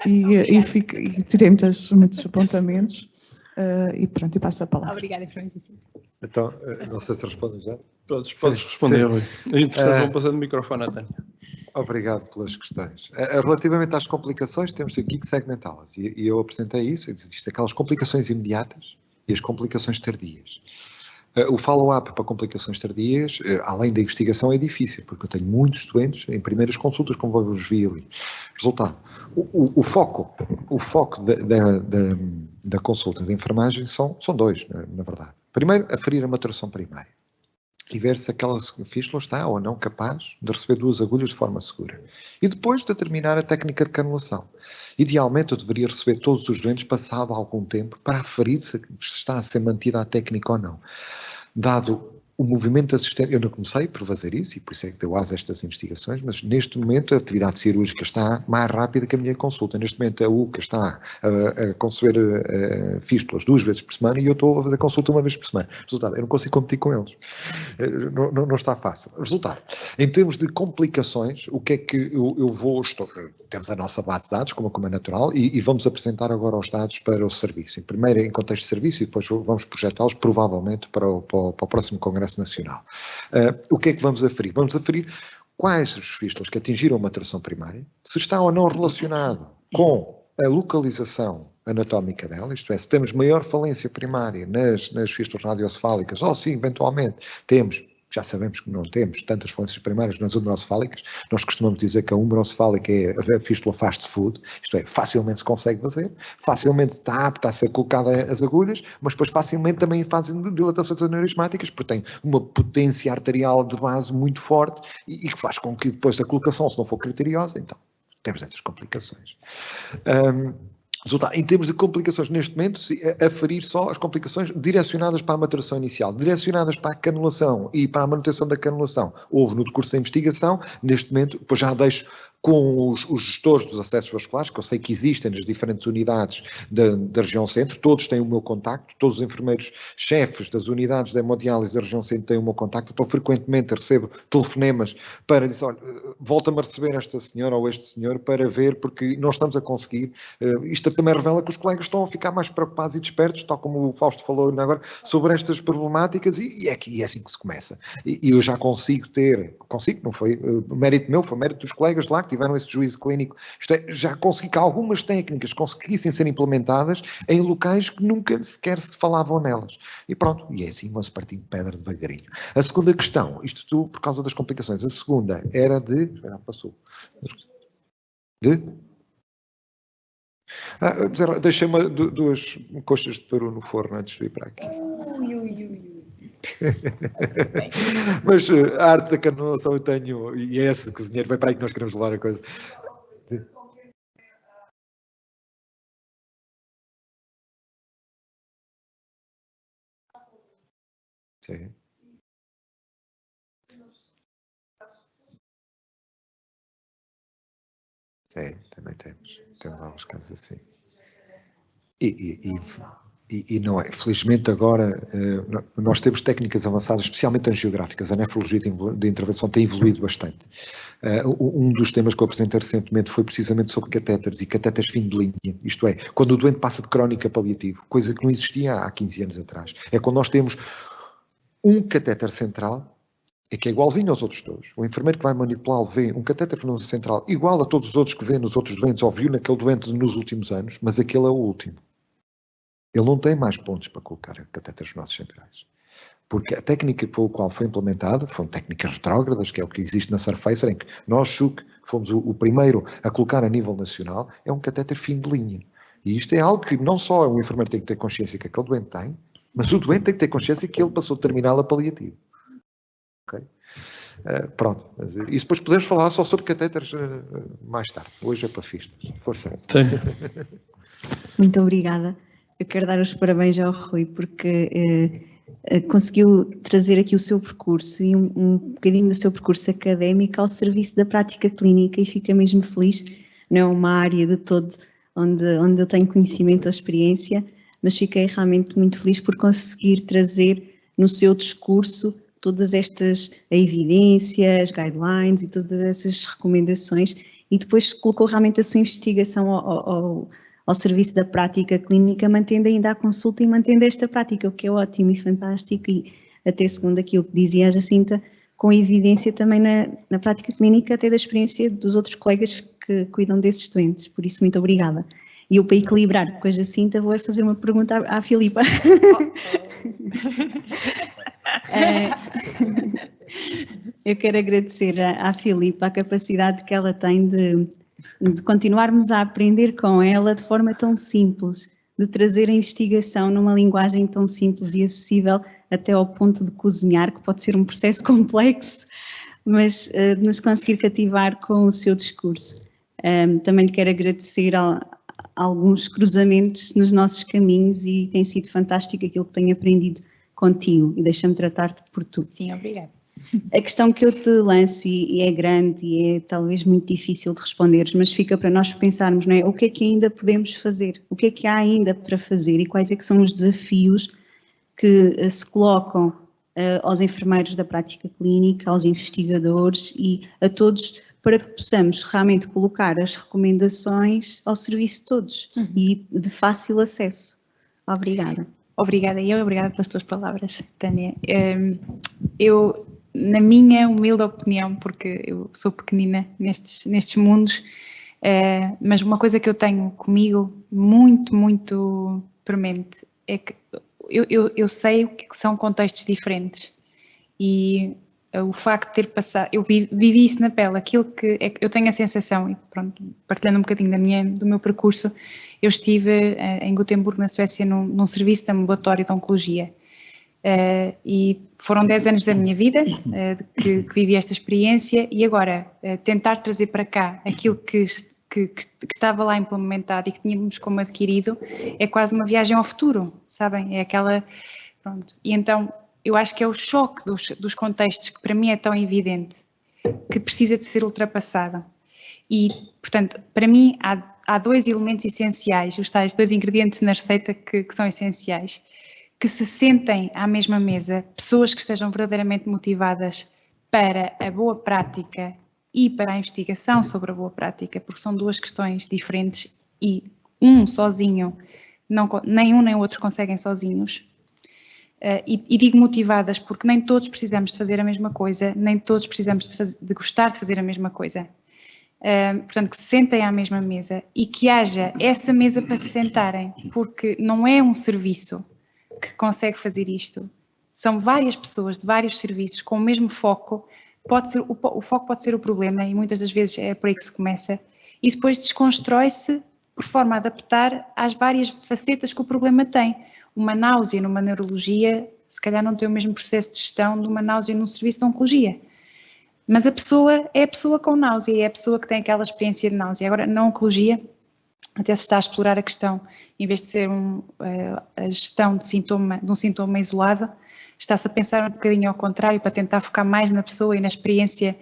e tirei muitos apontamentos. E pronto, e passo a palavra. Obrigada, Francisco. Então, não sei se respondem já. Pronto, podes responder, Rui. Entretanto, vou passando o microfone à Tânia. Obrigado pelas questões. Relativamente às complicações, temos aqui que segmentá-las. E eu apresentei isso, existem aquelas complicações imediatas e as complicações tardias. O follow-up para complicações tardias, além da investigação, é difícil, porque eu tenho muitos doentes em primeiras consultas, como vos vi ali. Resultado, o foco da consulta de enfermagem são dois, na verdade. Primeiro, aferir a maturação primária e ver se aquela fístula está ou não capaz de receber 2 agulhas de forma segura. E depois determinar a técnica de canulação. Idealmente eu deveria receber todos os doentes passado algum tempo para aferir se está a ser mantida a técnica ou não. Dado o movimento assistente, eu não comecei por fazer isso e por isso é que deu asa a estas investigações, mas neste momento a atividade cirúrgica está mais rápida que a minha consulta. Neste momento a UCA está a conceber fístulas 2 vezes por semana e eu estou a fazer consulta 1 vez por semana. Resultado, eu não consigo competir com eles. Não está fácil. Resultado, em termos de complicações, o que é que eu vou... Temos a nossa base de dados, como é natural, e vamos apresentar agora os dados para o serviço. Primeiro em contexto de serviço e depois vamos projetá-los provavelmente para o próximo Congresso Nacional. O que é que vamos aferir? Vamos aferir quais os fístulas que atingiram a maturação primária, se está ou não relacionado com a localização anatómica dela, isto é, se temos maior falência primária nas fístulas radiocefálicas, ou sim, eventualmente, temos, já sabemos que não temos tantas falências primárias nas umerocefálicas, nós costumamos dizer que a umerocefálica é a fístula fast food, isto é, facilmente se consegue fazer, facilmente está apta a ser colocada as agulhas, mas depois facilmente também fazem dilatações aneurismáticas, porque tem uma potência arterial de base muito forte e que faz com que depois da colocação, se não for criteriosa, então temos essas complicações. Resultado, em termos de complicações, neste momento, aferir só as complicações direcionadas para a maturação inicial, direcionadas para a canulação e para a manutenção da canulação. Houve no decurso da investigação, neste momento, depois já deixo com os gestores dos acessos vasculares, que eu sei que existem nas diferentes unidades da região centro, todos têm o meu contacto, todos os enfermeiros chefes das unidades da hemodiálise da região centro têm o meu contacto, então frequentemente recebo telefonemas para dizer, olha, volta-me a receber esta senhora ou este senhor para ver, porque não estamos a conseguir. Isto também revela que os colegas estão a ficar mais preocupados e despertos, tal como o Fausto falou agora, sobre estas problemáticas e é assim que se começa. E eu já consigo, não foi mérito meu, foi mérito dos colegas de lá que tiveram esse juízo clínico. Isto é, já consegui que algumas técnicas conseguissem ser implementadas em locais que nunca sequer se falavam nelas. E pronto, e é assim, mas partindo de pedra devagarinho. A segunda questão, isto tudo por causa das complicações, a segunda era de... Já passou. Deixei 2 coxas de peru no forno antes de vir para aqui. Mas a arte da canulação eu tenho, e é esse cozinheiro, vai para aí que nós queremos levar a coisa. Sim. Sim, também temos alguns casos assim. E não é, felizmente agora nós temos técnicas avançadas, especialmente angiográficas, a nefrologia de intervenção tem evoluído bastante. Um dos temas que eu apresentei recentemente foi precisamente sobre catéteres e catéteres fim de linha, isto é, quando o doente passa de crónico a paliativo, coisa que não existia há 15 anos atrás. É quando nós temos um catéter central, que é igualzinho aos outros todos. O enfermeiro que vai manipulá-lo vê um catéter venoso central igual a todos os outros que vê nos outros doentes, ou viu naquele doente nos últimos anos, mas aquele é o último. Ele não tem mais pontos para colocar catéteres venosos centrais. Porque a técnica pela qual foi implementada foram técnicas retrógradas, que é o que existe na Surfacer, em que nós, SUC, fomos o primeiro a colocar a nível nacional, é um catéter fim de linha. E isto é algo que não só o enfermeiro tem que ter consciência que aquele doente tem, mas o doente tem que ter consciência que ele passou de terminal a paliativo. Okay? Pronto, e depois podemos falar só sobre catéteres mais tarde. Hoje é para fistas. Força. Muito obrigada. Eu quero dar os parabéns ao Rui, porque conseguiu trazer aqui o seu percurso e um bocadinho do seu percurso académico ao serviço da prática clínica, e fica mesmo feliz. Não é uma área de todo onde eu tenho conhecimento ou experiência, mas fiquei realmente muito feliz por conseguir trazer no seu discurso todas estas evidências, guidelines e todas essas recomendações, e depois colocou realmente a sua investigação ao serviço da prática clínica, mantendo ainda a consulta e mantendo esta prática, o que é ótimo e fantástico, e até segundo aquilo que dizia a Jacinta, com evidência também na prática clínica, até da experiência dos outros colegas que cuidam desses doentes. Por isso, muito obrigada. E eu, para equilibrar com a Jacinta, vou fazer uma pergunta à Filipa. Eu quero agradecer à Filipa a capacidade que ela tem de continuarmos a aprender com ela de forma tão simples, de trazer a investigação numa linguagem tão simples e acessível até ao ponto de cozinhar, que pode ser um processo complexo, mas de nos conseguir cativar com o seu discurso. Também lhe quero agradecer alguns cruzamentos nos nossos caminhos, e tem sido fantástico aquilo que tenho aprendido contigo, e deixa-me tratar-te por tu. Sim, obrigada. A questão que eu te lanço, e é grande e é talvez muito difícil de responderes, mas fica para nós pensarmos, não é? O que é que ainda podemos fazer? O que é que há ainda para fazer e quais é que são os desafios que se colocam aos enfermeiros da prática clínica, aos investigadores e a todos, para que possamos realmente colocar as recomendações ao serviço de todos e de fácil acesso. Obrigada. Obrigada, e obrigada pelas tuas palavras, Tânia. Eu, na minha humilde opinião, porque eu sou pequenina nestes mundos, mas uma coisa que eu tenho comigo muito, muito premente é que eu sei o que são contextos diferentes, e o facto de ter passado, eu vivi isso na pele, aquilo que eu tenho a sensação, e pronto, partilhando um bocadinho do meu percurso, eu estive em Gotemburgo, na Suécia, num serviço de ambulatório de oncologia, e foram 10 anos da minha vida que vivi esta experiência, e agora tentar trazer para cá aquilo que estava lá implementado e que tínhamos como adquirido, é quase uma viagem ao futuro, sabem? É aquela, pronto, e então eu acho que é o choque dos contextos que para mim é tão evidente, que precisa de ser ultrapassado. E, portanto, para mim há dois elementos essenciais, os tais 2 ingredientes na receita que são essenciais, que se sentem à mesma mesa, pessoas que estejam verdadeiramente motivadas para a boa prática e para a investigação sobre a boa prática, porque são 2 questões diferentes e sozinho, nem um nem o outro conseguem sozinhos. E digo motivadas porque nem todos precisamos de fazer a mesma coisa, nem todos precisamos de gostar de fazer a mesma coisa. Portanto, que se sentem à mesma mesa e que haja essa mesa para se sentarem, porque não é um serviço que consegue fazer isto. São várias pessoas de vários serviços com o mesmo foco. O foco pode ser o problema, e muitas das vezes é por aí que se começa, e depois desconstrói-se por forma a adaptar às várias facetas que o problema tem. Uma náusea numa neurologia, se calhar não tem o mesmo processo de gestão de uma náusea num serviço de oncologia. Mas a pessoa é a pessoa com náusea, é a pessoa que tem aquela experiência de náusea. Agora, na oncologia, até se está a explorar a questão, em vez de ser a gestão de um sintoma isolado, está-se a pensar um bocadinho ao contrário, para tentar focar mais na pessoa e na experiência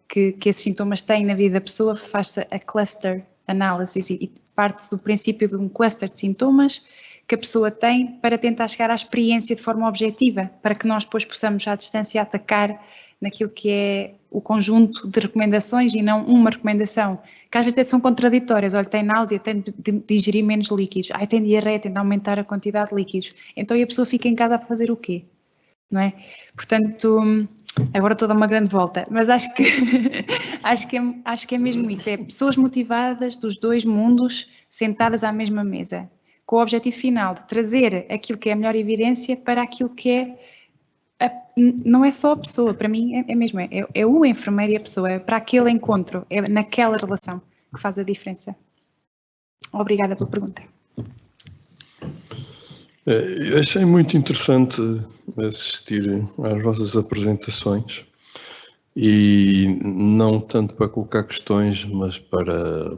que esses sintomas têm na vida da pessoa. Faz-se a cluster analysis e parte-se do princípio de um cluster de sintomas que a pessoa tem para tentar chegar à experiência de forma objetiva, para que nós depois possamos à distância atacar naquilo que é o conjunto de recomendações e não uma recomendação, que às vezes até são contraditórias. Olha, tem náusea, tem de digerir menos líquidos. Ai, tem diarreia, tem de aumentar a quantidade de líquidos. Então e a pessoa fica em casa a fazer o quê? Não é? Portanto, agora estou a dar uma grande volta, mas acho que é mesmo isso, é pessoas motivadas dos 2 mundos sentadas à mesma mesa, com o objetivo final de trazer aquilo que é a melhor evidência para aquilo que é, não é só a pessoa, para mim é mesmo, é o enfermeiro e a pessoa, é para aquele encontro, é naquela relação que faz a diferença. Obrigada pela pergunta. Achei muito interessante assistir às vossas apresentações E não tanto para colocar questões, mas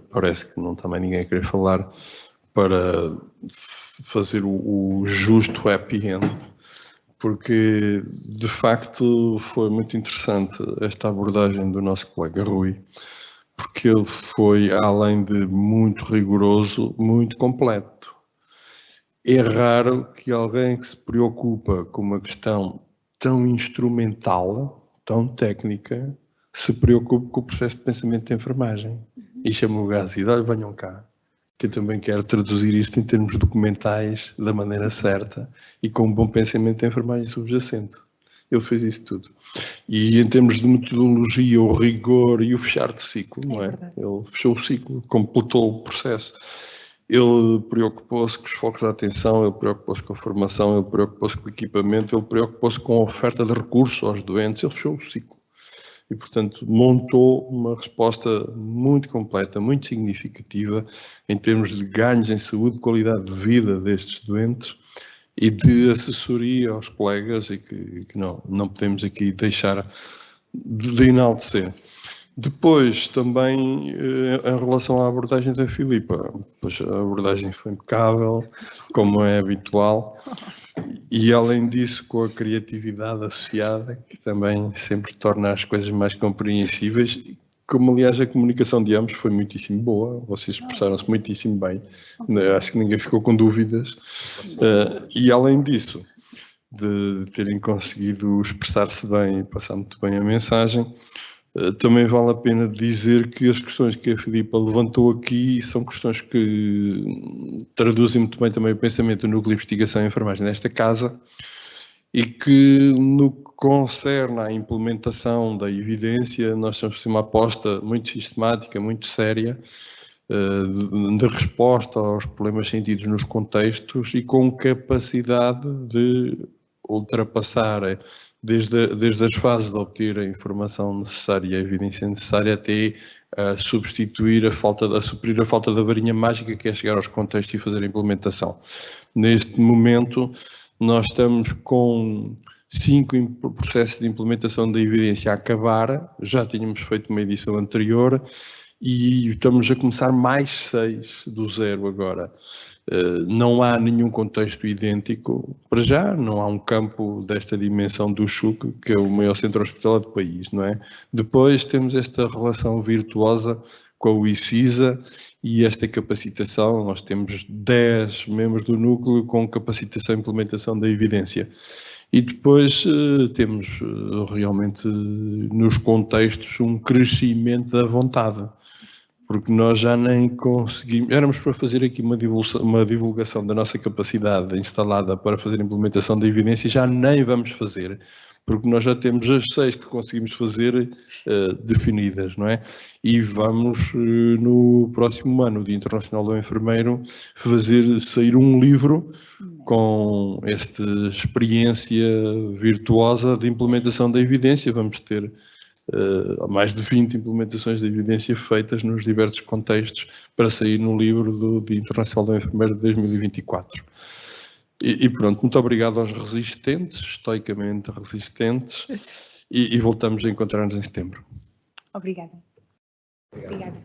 parece que não está mais ninguém a querer falar, para fazer o justo happy end, porque de facto foi muito interessante esta abordagem do nosso colega Rui, porque ele foi, além de muito rigoroso, muito completo. É raro que alguém que se preocupa com uma questão tão instrumental, tão técnica, se preocupe com o processo de pensamento de enfermagem. E chama o gajo e diz, olha, venham cá, que eu também quero traduzir isto em termos documentais, da maneira certa, e com um bom pensamento de enfermagem subjacente. Ele fez isso tudo. E em termos de metodologia, o rigor e o fechar de ciclo, não é? Ele fechou o ciclo, completou o processo. Ele preocupou-se com os focos de atenção, ele preocupou-se com a formação, ele preocupou-se com o equipamento, ele preocupou-se com a oferta de recursos aos doentes, ele fechou o ciclo. E, portanto, montou uma resposta muito completa, muito significativa em termos de ganhos em saúde, qualidade de vida destes doentes e de assessoria aos colegas e que não podemos aqui deixar de enaltecer. Depois, também, em relação à abordagem da Filipa, pois a abordagem foi impecável, como é habitual, e além disso, com a criatividade associada, que também sempre torna as coisas mais compreensíveis, como aliás a comunicação de ambos foi muitíssimo boa, vocês expressaram-se muitíssimo bem, acho que ninguém ficou com dúvidas, e além disso, de terem conseguido expressar-se bem e passar muito bem a mensagem, também vale a pena dizer que as questões que a Filipa levantou aqui são questões que traduzem muito bem também o pensamento do Núcleo de Investigação em Enfermagem nesta casa e que, no que concerne à implementação da evidência, nós temos uma aposta muito sistemática, muito séria, de resposta aos problemas sentidos nos contextos e com capacidade de ultrapassar desde as fases de obter a informação necessária e a evidência necessária até a substituir suprir a falta da varinha mágica que é chegar aos contextos e fazer a implementação. Neste momento, nós estamos com 5 processos de implementação da evidência a acabar, já tínhamos feito uma edição anterior e estamos a começar mais 6 do zero agora. Não há nenhum contexto idêntico, para já não há um campo desta dimensão do CHUC, que é o maior centro hospitalar do país, não é? Depois temos esta relação virtuosa com a UICISA e esta capacitação, nós temos 10 membros do núcleo com capacitação e implementação da evidência. E depois temos realmente nos contextos um crescimento da vontade. Porque nós já nem conseguimos, éramos para fazer aqui uma divulgação da nossa capacidade instalada para fazer a implementação da evidência, já nem vamos fazer, porque nós já temos as 6 que conseguimos fazer definidas, não é? E vamos, no próximo ano, o Dia Internacional do Enfermeiro, sair um livro com esta experiência virtuosa de implementação da evidência. Vamos ter mais de 20 implementações de evidência feitas nos diversos contextos para sair no livro do Dia Internacional do Enfermeiro de 2024. E pronto, muito obrigado aos resistentes, estoicamente resistentes, e voltamos a encontrar-nos em setembro. Obrigada. Obrigada.